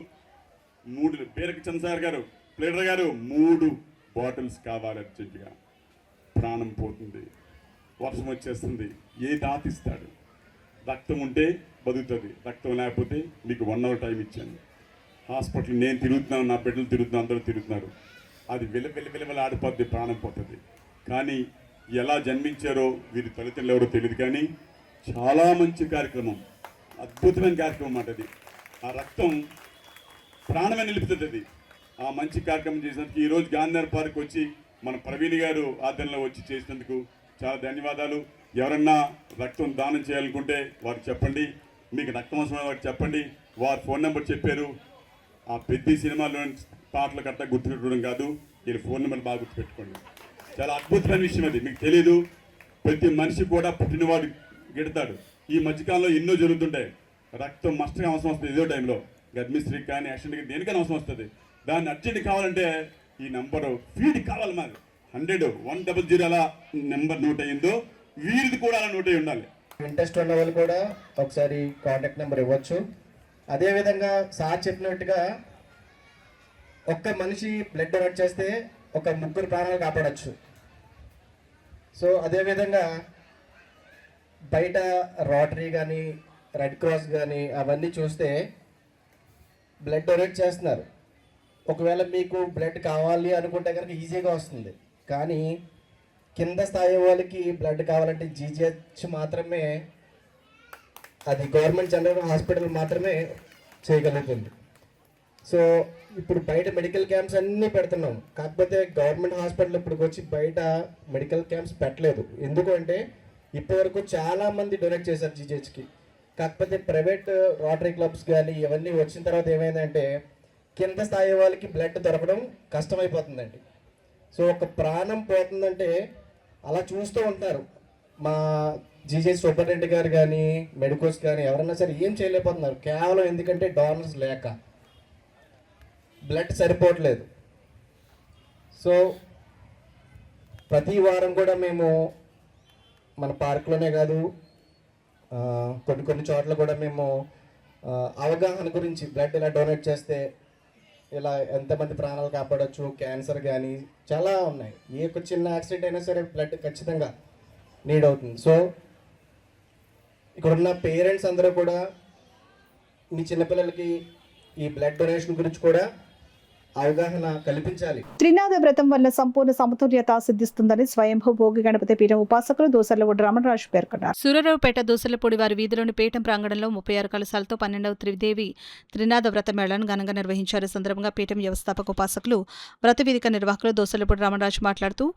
Speaker 17: 3 పేరక చంద్రసాగర్ గారు, ప్లేడర్ గారు 3 బాటిల్స్ కావాలి అర్జెంటుగా. ప్రాణం పోతుంది, వర్షం వచ్చేస్తుంది, ఏ దాతిస్తాడు? రక్తం ఉంటే బతుకుతుంది, రక్తం లేకపోతే మీకు 1 అవర్ టైం ఇచ్చాను. హాస్పిటల్ నేను తిరుగుతున్నాను, నా బిడ్డలు తిరుగుతున్నాను, అందరూ తిరుగుతున్నారు. అది వెల ఆడిపోద్ది, ప్రాణం పోతుంది. కానీ ఎలా జన్మించారో వీరి తల్లిదండ్రులు ఎవరో తెలియదు, కానీ చాలా మంచి కార్యక్రమం, అద్భుతమైన కార్యక్రమం అన్నమాట అది. ఆ రక్తం ప్రాణమే నిలుపుతుంది. అది ఆ మంచి కార్యక్రమం చేసినందుకు ఈరోజు గాంధీ పార్క్ వచ్చి మన ప్రవీణ్ గారు ఆధ్వర్యంలో వచ్చి చేసినందుకు చాలా ధన్యవాదాలు. ఎవరన్నా రక్తం దానం చేయాలనుకుంటే వారికి చెప్పండి, మీకు రక్తం అవసరమైన వారికి చెప్పండి. వారి ఫోన్ నెంబర్ చెప్పారు. ఆ పెద్ద సినిమాలో పాటలు కట్ట గుర్తుపెట్టుకోవడం కాదు, వీళ్ళ ఫోన్ నెంబర్ బాగా గుర్తుపెట్టుకోండి. చాలా అద్భుతమైన విషయం అది. మీకు తెలియదు, ప్రతి మనిషి కూడా పుట్టినవాడు గెడతాడు. ఈ మధ్యకాలంలో ఎన్నో జరుగుతుంటాయి. రక్తం మస్ట్గా అవసరం వస్తుంది ఏదో టైంలో, గర్భిణీకి కానీ యాక్సిడెంట్కి దేనికైనా అవసరం వస్తుంది. దాన్ని అర్జెంట్ కావాలంటే ఈ నెంబరు ఫీడ్ కావాలి. మాది 100-100 అలా నెంబర్ నోట్ అయ్యిందో వీరిది కూడా అలా నోట్ అయ్యి ఉండాలి.
Speaker 18: ఇంట్రెస్ట్ ఉన్న వాళ్ళు కూడా ఒకసారి కాంటాక్ట్ నెంబర్ ఇవ్వచ్చు. అదేవిధంగా సార్ చెప్పినట్టుగా ఒక్క మనిషి బ్లడ్ డొనేట్ చేస్తే ఒక 3 ప్రాణాలు కాపాడచ్చు. సో అదేవిధంగా బయట రోటరీ కానీ రెడ్ క్రాస్ కానీ అవన్నీ చూస్తే బ్లడ్ డొనేట్ చేస్తున్నారు. ఒకవేళ మీకు బ్లడ్ కావాలి అనుకుంటే కనుక ఈజీగా వస్తుంది. కానీ కింద స్థాయి వాళ్ళకి బ్లడ్ కావాలంటే జీజీహెచ్ మాత్రమే, అది గవర్నమెంట్ జనరల్ హాస్పిటల్ మాత్రమే చేయగలుగుతుంది. సో ఇప్పుడు బయట మెడికల్ క్యాంప్స్ అన్నీ పెడుతున్నాం. కాకపోతే గవర్నమెంట్ హాస్పిటల్ ఇప్పటికి వచ్చి బయట మెడికల్ క్యాంప్స్ పెట్టలేదు. ఎందుకంటే ఇప్పటివరకు చాలామంది డొనేట్ చేశారు జీజీహెచ్కి. కాకపోతే ప్రైవేట్ రోటరీ క్లబ్స్ కానీ ఇవన్నీ వచ్చిన తర్వాత ఏమైందంటే కింద స్థాయి వాళ్ళకి బ్లడ్ దొరకడం కష్టమైపోతుందండి. సో ఒక ప్రాణం పోతుందంటే అలా చూస్తూ ఉంటారు. మా జీజీహెచ్ సూపరింటెండెంట్ గారు కానీ మెడికోస్ కానీ ఎవరైనా సరే ఏం చేయలేకపోతున్నారు. కేవలం ఎందుకంటే డోనర్స్ లేక, బ్లడ్ సరిపోవట్లేదు. సో ప్రతి వారం కూడా మేము మన పార్కులోనే కాదు కొన్ని చోట్ల కూడా మేము అవగాహన గురించి, బ్లడ్ ఇలా డొనేట్ చేస్తే ఇలా ఎంతమంది ప్రాణాలు కాపాడవచ్చు, క్యాన్సర్ కానీ చాలా ఉన్నాయి. ఏ ఒక చిన్న యాక్సిడెంట్ అయినా సరే బ్లడ్ ఖచ్చితంగా నీడ్ అవుతుంది. సో ఇక్కడున్న పేరెంట్స్ అందరూ కూడా మీ చిన్నపిల్లలకి ఈ బ్లడ్ డొనేషన్ గురించి కూడా అవగాహన కల్పించాలి.
Speaker 3: త్రినాద వ్రతం వల్ల సంపూర్ణ సమతుల్యత సిద్ధిస్తుందని స్వయంభూ భోగి గణపతి పీఠం ఉపాసకులు దోసర్లపూడి రమణరాజు పేర్కొన్నారు.
Speaker 1: సూరరావుపేట దోసర్లపూడి వారి వీధిలోని పీఠం ప్రాంగణంలో 36 కలశాలతో 12వ త్రిదేవి త్రినాద వ్రత మేళాను ఘనంగా నిర్వహించారు. సందర్భంగా పీఠం వ్యవస్థాపక ఉపాసకులు, వ్రత వేదిక నిర్వాహకులు దోసర్లపూడి రమణరాజు మాట్లాడుతూ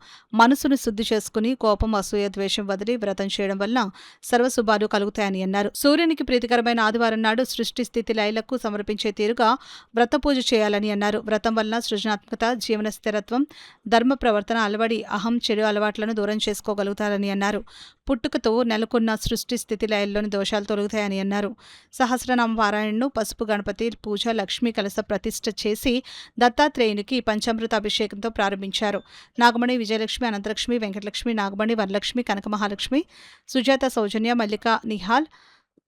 Speaker 1: మనసును శుద్ధి చేసుకుని కోపం, అసూయ, ద్వేషం వదిలి వ్రతం చేయడం వల్ల సర్వశుభాలు కలుగుతాయని అన్నారు. సూర్యునికి ప్రీతికరమైన ఆదివారం నాడు సృష్టి స్థితి లయలకు సమర్పించే తీరుగా వ్రత పూజ చేయాలని అన్నారు. వ్రతం వల్ల సృజనాత్మకత, జీవన స్థిరత్వం, ధర్మ ప్రవర్తన అలవడి అహం, చెడు అలవాట్లను దూరం చేసుకోగలుగుతారని అన్నారు. పుట్టుకతో నెలకొన్న సృష్టి స్థితి లయల్లోని దోషాలు తొలగుతాయని అన్నారు. సహస్రనామ పారాయణను, పసుపు గణపతి పూజ, లక్ష్మీ కలశ ప్రతిష్ఠ చేసి దత్తాత్రేయునికి పంచామృత అభిషేకంతో ప్రారంభించారు. నాగమణి, విజయలక్ష్మి, అనంతలక్ష్మి, వెంకటలక్ష్మి, నాగమణి, వరలక్ష్మి, కనక మహాలక్ష్మి, సుజాత, సౌజన్య, మల్లిక, నిహాల్,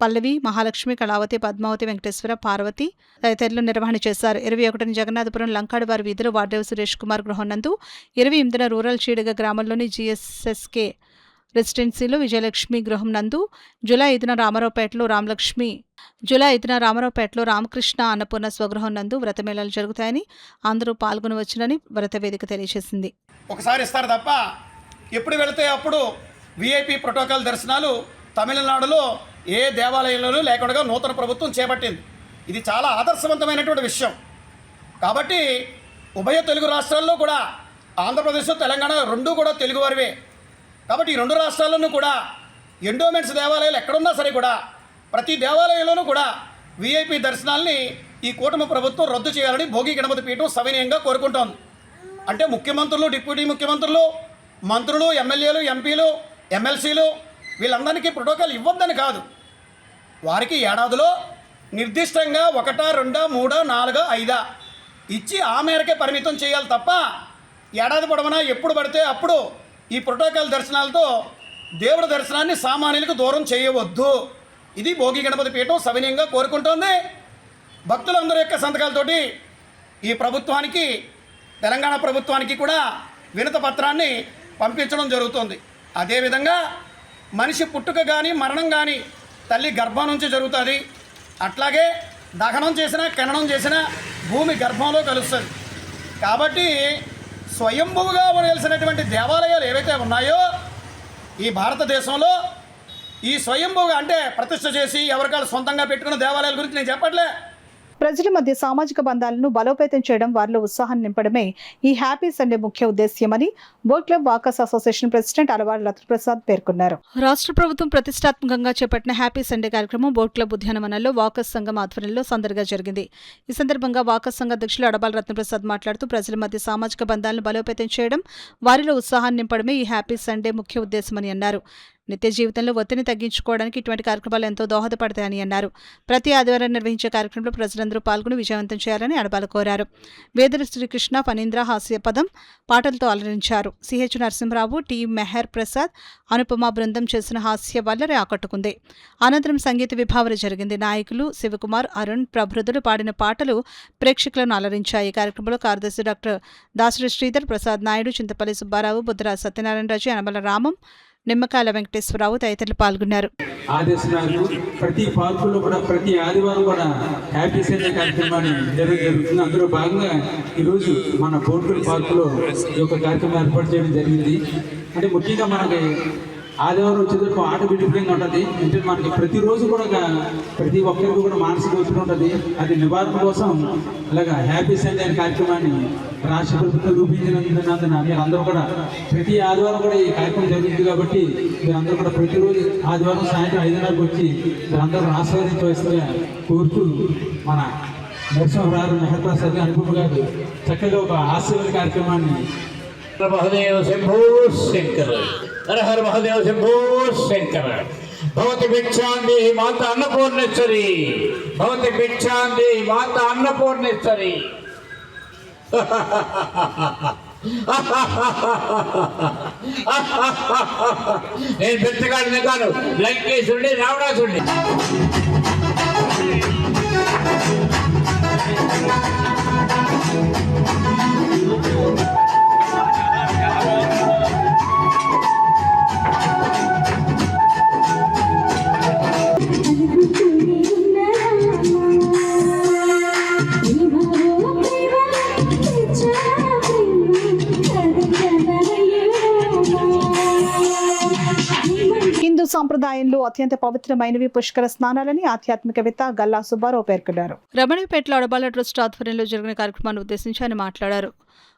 Speaker 1: పల్లవి, మహాలక్ష్మి, కళావతి, పద్మావతి, వెంకటేశ్వర, పార్వతి తదితరులు నిర్వహణ చేశారు. 21న జగన్నాథపురం లంకాడు వారి వీధిలో వార్డేవ్ సురేష్ కుమార్ గృహం నందు, 28న రూరల్ చీడగ గ్రామంలోని జీఎస్ఎస్కే రెసిడెన్సీలో విజయలక్ష్మి గృహం నందు జూలై 5న రామారావుపేటలో రామకృష్ణ అన్నపూర్ణ స్వగృహం నందు వ్రతమేళాలు జరుగుతాయని అందరూ పాల్గొనవచ్చునని వ్రత వేదిక తెలియజేసింది.
Speaker 14: ఒకసారి ఇస్తారు తప్ప ఎప్పుడు వెళితే అప్పుడు విఐపి ప్రోటోకాల్ దర్శనాలు తమిళనాడులో ఏ దేవాలయంలోనూ లేకుండా నూతన ప్రభుత్వం చేపట్టింది. ఇది చాలా ఆదర్శవంతమైనటువంటి విషయం. కాబట్టి ఉభయ తెలుగు రాష్ట్రాల్లో కూడా ఆంధ్రప్రదేశ్ తెలంగాణ రెండూ కూడా తెలుగువారివే. కాబట్టి ఈ రెండు రాష్ట్రాల్లోనూ కూడా ఎండోమెంట్స్ దేవాలయాలు ఎక్కడున్నా సరే కూడా ప్రతి దేవాలయంలోనూ కూడా విఐపి దర్శనాల్ని ఈ కూటమి ప్రభుత్వం రద్దు చేయాలని భోగి గణపతి పీఠం సవినయంగా కోరుకుంటోంది. అంటే ముఖ్యమంత్రులు, డిప్యూటీ ముఖ్యమంత్రులు, మంత్రులు, ఎమ్మెల్యేలు, ఎంపీలు, ఎమ్మెల్సీలు వీళ్ళందరికీ ప్రోటోకాల్ ఇవ్వద్దని కాదు, వారికి ఏడాదిలో నిర్దిష్టంగా 1, 2, 3, 4, 5 ఇచ్చి ఆ మేరకే పరిమితం చేయాలి తప్ప ఏడాది పొడవునా ఎప్పుడు పడితే అప్పుడు ఈ ప్రోటోకాల్ దర్శనాలతో దేవుడి దర్శనాన్ని సామాన్యులకు దూరం చేయవద్దు. ఇది భోగి గణపతి పీఠం సవినయంగా కోరుకుంటోంది. భక్తులందరి యొక్క సంతకాలతోటి ఈ ప్రభుత్వానికి, తెలంగాణ ప్రభుత్వానికి కూడా వినతి పత్రాన్ని పంపించడం జరుగుతుంది. అదేవిధంగా మనిషి పుట్టుక కానీ మరణం కానీ తల్లి గర్భం నుంచి జరుగుతుంది. అట్లాగే దహనం చేసినా ఖననం చేసినా భూమి గర్భంలో కలుస్తుంది. కాబట్టి స్వయంభువుగా ఉండవలసినటువంటి దేవాలయాలు ఏవైతే ఉన్నాయో ఈ భారతదేశంలో ఈ స్వయంభువుగా అంటే ప్రతిష్ఠ చేసి ఎవరికాలు సొంతంగా పెట్టుకున్న దేవాలయాల గురించి నేను చెప్పట్లే.
Speaker 3: ప్రజల మధ్య సామాజిక బంధాలను బలోపేతం చేయడం, వారిలో ఉత్సాహాన్ని నింపడమే ఈ హ్యాపీ సండే ముఖ్య ఉద్దేశ్యమని boat club walkers association president Alavari Lathruprasad పేర్కొన్నారు.
Speaker 1: రాష్ట్ర ప్రభుత్వం ప్రతిష్టాత్మకంగా చేపట్టిన హ్యాపీ సండే కార్యక్రమం బోట్ క్లబ్ ఉద్యానవనంలో వాకర్స్ సంఘం ఆధ్వర్యంలో సందడిగా జరిగింది. ఈ సందర్భంగా వాకర్స్ సంఘ అధ్యక్షులు అడబాల రత్నప్రసాద్ మాట్లాడుతూ ప్రజల మధ్య సామాజిక బంధాలను బలోపేతం చేయడం, వారిలో ఉత్సాహాన్ని నింపడమే ఈ హ్యాపీ సండే ముఖ్య ఉద్దేశమని అన్నారు. నిత్య జీవితంలో ఒత్తిడిని తగ్గించుకోవడానికి ఇటువంటి కార్యక్రమాలు ఎంతో దోహదపడతాయని అన్నారు. ప్రతి ఆదివారం నిర్వహించే కార్యక్రమంలో ప్రజలందరూ పాల్గొని విజయవంతం చేయాలని అడబాల కోరారు. వేదరి శ్రీకృష్ణ, ఫణీంద్ర హాస్యపదం పాటలతో అలరించారు. సిహెచ్ నరసింహరావు, టి మెహర్ ప్రసాద్, అనుపమ బృందం చేసిన హాస్య వల్లరి ఆకట్టుకుంది. అనంతరం సంగీత విభావన జరిగింది. నాయకులు శివకుమార్, అరుణ్, ప్రభృదులు పాడిన పాటలు ప్రేక్షకులను అలరించాయి. ఈ కార్యక్రమంలో కార్యదర్శి డాక్టర్ దాసరి శ్రీధర్, ప్రసాద్ నాయుడు, చింతపల్లి సుబ్బారావు, బుద్ధరాజు సత్యనారాయణరాజు, యనమల రామం, నిమ్మకాయల వెంకటేశ్వరరావు తదితరులు పాల్గొన్నారు.
Speaker 19: ఆదేశాలు ప్రతి పార్కుల్లో కూడా ప్రతి ఆదివారం కూడా హ్యాపీ సండే కార్యక్రమాన్ని జరుగుతుంది. అందులో భాగంగా ఈరోజు మన బోట్కల్ పార్కులో ఈ యొక్క కార్యక్రమం ఏర్పాటు చేయడం జరిగింది. అంటే ముఖ్యంగా మనకి ఆదివారం వచ్చేటప్పుడు ఆటోమేటిక్గా ఉంటుంది. అంటే మనకి ప్రతిరోజు కూడా ప్రతి ఒక్కరికి కూడా మానసిక ఒత్తిడి ఉంటుంది. అది నివారణ కోసం అలాగా హ్యాపీ సండే అనే కార్యక్రమాన్ని రాష్ట్ర ప్రభుత్వం రూపించినందున మీరందరూ కూడా ప్రతి ఆదివారం కూడా ఈ కార్యక్రమం జరుగుతుంది. కాబట్టి మీరందరూ కూడా ప్రతిరోజు ఆదివారం సాయంత్రం 5:30కి వచ్చి మీరందరూ ఆస్వాదించవలసిందిగా కోరుతూ మన నరసింహరావు, మెహర్ ప్రసాద్, అనుపమ గారు చక్కగా ఒక హాస్య కార్యక్రమాన్ని
Speaker 20: మహాదేవ శంభో శంకర, హర హర మహాదేవ శంభో శంకర. భవతి భిక్షాంది మాత అన్నపూర్ణేశ్వరి, భవతి భిక్షాంది మాత అన్నపూర్ణేశ్వరి. నేను పెద్దగాడిని కాను, లంకేశుడి, రావణాసుడి.
Speaker 3: హిందూ సాంప్రదాయంలో అత్యంత పవిత్రమైనవి పుష్కర స్నానాలని ఆధ్యాత్మికవేత్త గల్లా సుబ్బారావు పేర్కొన్నారు.
Speaker 1: రమణిపేటలో అడబాల ట్రస్ట్ ఆధ్వర్యంలో జరిగిన కార్యక్రమాన్ని ఉద్దేశించి ఆయన మాట్లాడారు.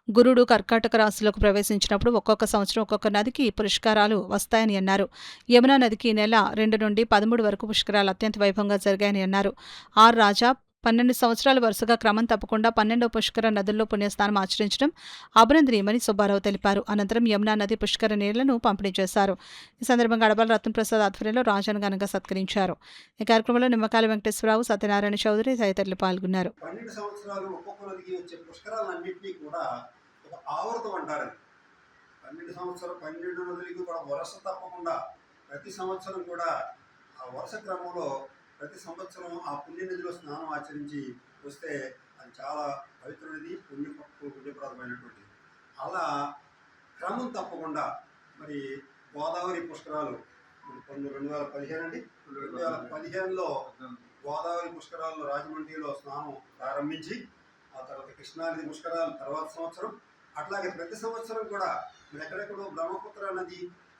Speaker 1: గురుడు కర్కాటక రాశిలోకి ప్రవేశించినప్పుడు ఒక్కొక్క సంవత్సరం ఒక్కొక్క నదికి పుష్కరాలు వస్తాయని అన్నారు. యమునా నదికి నెల 2 నుండి 13 వరకు పుష్కరాలు అత్యంత వైభవంగా జరిగాయని అన్నారు. ఆర్ రాజా 12 సంవత్సరాలు వరుసగా క్రమం తప్పకుండా 12వ పుష్కర నదుల్లో పుణ్యస్నానం ఆచరించడం అభినందనీయమని సుబ్బారావు తెలిపారు. అనంతరం యమునా నది పుష్కర నీళ్లను పంపిణీ చేశారు. ఈ సందర్భంగా అడబాల రత్నప్రసాద్ ఆధ్వర్యంలో రాజాను ఘనంగా సత్కరించారు. ఈ కార్యక్రమంలో నిమ్మకాయల వెంకటేశ్వరరావు, సత్యనారాయణ చౌదరి తదితరులు పాల్గొన్నారు.
Speaker 21: 12 సంవత్సరాలు ఒక్కొక్క నదికి వచ్చే పుష్కరాలన్నింటినీ కూడా ఒక ఆవర్తం అంటారు. 12 సంవత్సరాలు 12 నదులకి కూడా వరుస తప్పకుండా ప్రతి సంవత్సరం కూడా ఆ వరుస క్రమంలో ప్రతి సంవత్సరం ఆ పుణ్యనదిలో స్నానం ఆచరించి వస్తే అది చాలా పవిత్రమైనది, పుణ్యప్రదమైనటువంటిది. అలా క్రమం తప్పకుండా మరి గోదావరి పుష్కరాలు 2015 అండి 2015లో గోదావరి పుష్కరాల్లో రాజమండ్రిలో స్నానం ప్రారంభించి ఆ తర్వాత కృష్ణానది పుష్కరాలు తర్వాత సంవత్సరం, అట్లాగే ప్రతి సంవత్సరం కూడా మీరు ఎక్కడెక్కడో బ్రహ్మపుత్ర నది,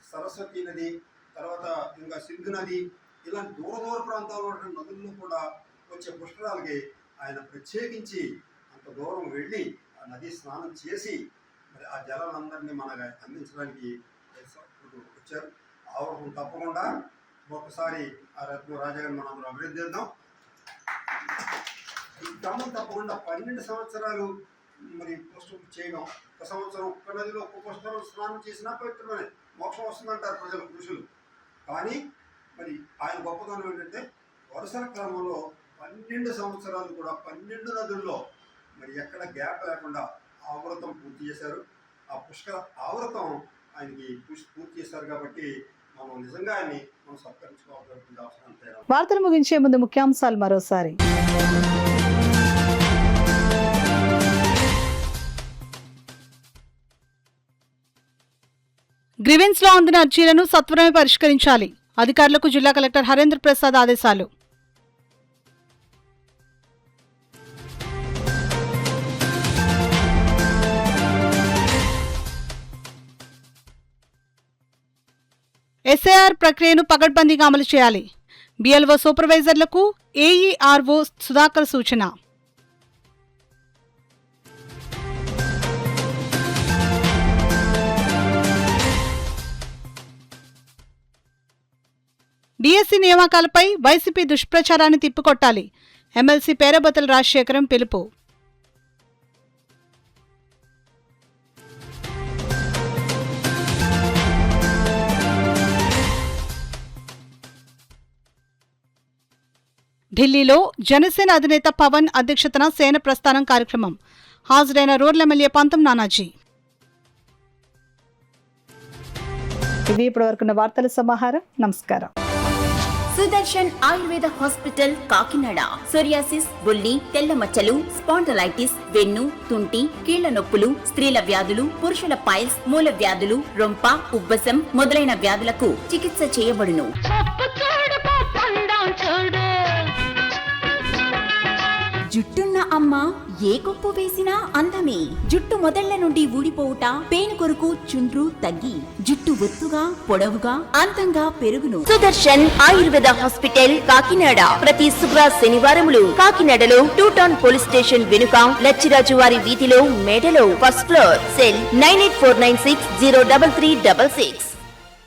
Speaker 21: సరస్వతి నది, తర్వాత ఇంకా సింధు నది, ఇలాంటి దూర ప్రాంతాల్లో ఉన్న నదుల్లో కూడా వచ్చే పుష్కరాలకి ఆయన ప్రత్యేకించి అంత దూరం వెళ్ళి ఆ నది స్నానం చేసి మరి ఆ జలాలందరినీ మనకు అందించడానికి వచ్చారు. ఆవరణ తప్పకుండా ఒకసారి ఆ రత్న రాజాగారిని మనం అందరూ అభివృద్ధిద్దాం. ఈ క్రమం తప్పకుండా 12 సంవత్సరాలు మరి పుష్కరం చేయడం, ఒక సంవత్సరం ఒక్క నదిలో ఒక్క పుష్కరం స్నానం చేసినా పవిత్రమైన మోక్షం వస్తుందంటారు ప్రజలు, ఋషులు. కానీ మరి ఆయన గొప్పతనం ఏంటంటే వరుసల క్రమంలో 12 సంవత్సరాలు కూడా 12 నదుల్లో మరి ఎక్కడ గ్యాప్ లేకుండా ఆవృతం పూర్తి చేశారు. ఆ పుష్కర ఆవృతం ఆయనకి పూర్తి చేశారు కాబట్టి మనం నిజంగా ఆయన్ని మనం సత్కరించుకోవాల్సిన అవసరం తేడా.
Speaker 3: వార్తలు ముగించే ముందు ముఖ్యాంశాలు మరోసారి.
Speaker 1: గ్రీవెన్స్ లో అందిన అర్జీలను సత్వరమే పరిష్కరించాలి. అధికారులకు జిల్లా కలెక్టర్ హరేంద్ర ప్రసాద్ ఆదేశాలు. ఎస్ఐఆర్ ప్రక్రియను పకడ్బందీగా అమలు చేయాలి. బిఎల్ఓ సూపర్వైజర్లకు ఏఈఆర్ఓ సుధాకర్ సూచన. డిఎస్సి నియామకాలపై వైసీపీ దుష్ప్రచారాన్ని తిప్పికొట్టాలి. ఎమ్మెల్సీ పేరబోతల రాజశేఖరం పిలుపు. ఢిల్లీలో జనసేన అధినేత పవన్ అధ్యక్షతన సేన ప్రస్థానం కార్యక్రమం. హాజరైన రూరల్ ఎమ్మెల్యే పంతం నానాజీ.
Speaker 3: ఇవి ఇప్పటివరకున్న వార్తల సమాహారం. నమస్కారం.
Speaker 12: సుదర్శన్ ఆయుర్వేద హాస్పిటల్ కాకినాడ. సోరియాసిస్, బుల్లి, తెల్ల మచ్చలు, స్పాండలైటిస్, వెన్ను, తుంటి, కీళ్ల నొప్పులు, స్త్రీల వ్యాధులు, పురుషుల పైల్స్, మూల వ్యాధులు, రొంప, ఉబ్బసం మొదలైన వ్యాధులకు చికిత్స చేయబడును. జుట్టున్న అమ్మ ఏ కొప్పు వేసినా అందమే. జుట్టు మొదళ్ల నుండి ఊడిపోవుట, పేను కొరకు చుండ్రు తగ్గి జుట్టు ఒత్తుగా పొడవుగా అందంగా పెరుగును. సుదర్శన్ ఆయుర్వేద హాస్పిటల్ కాకినాడ. ప్రతి శుక్ర శనివారములు కాకినాడలో 2 టౌన్ పోలీస్ స్టేషన్ వెనుక లచ్చిరాజు వారి వీధిలో మేడలో ఫస్ట్ ఫ్లోర్. సెల్ 9849603366.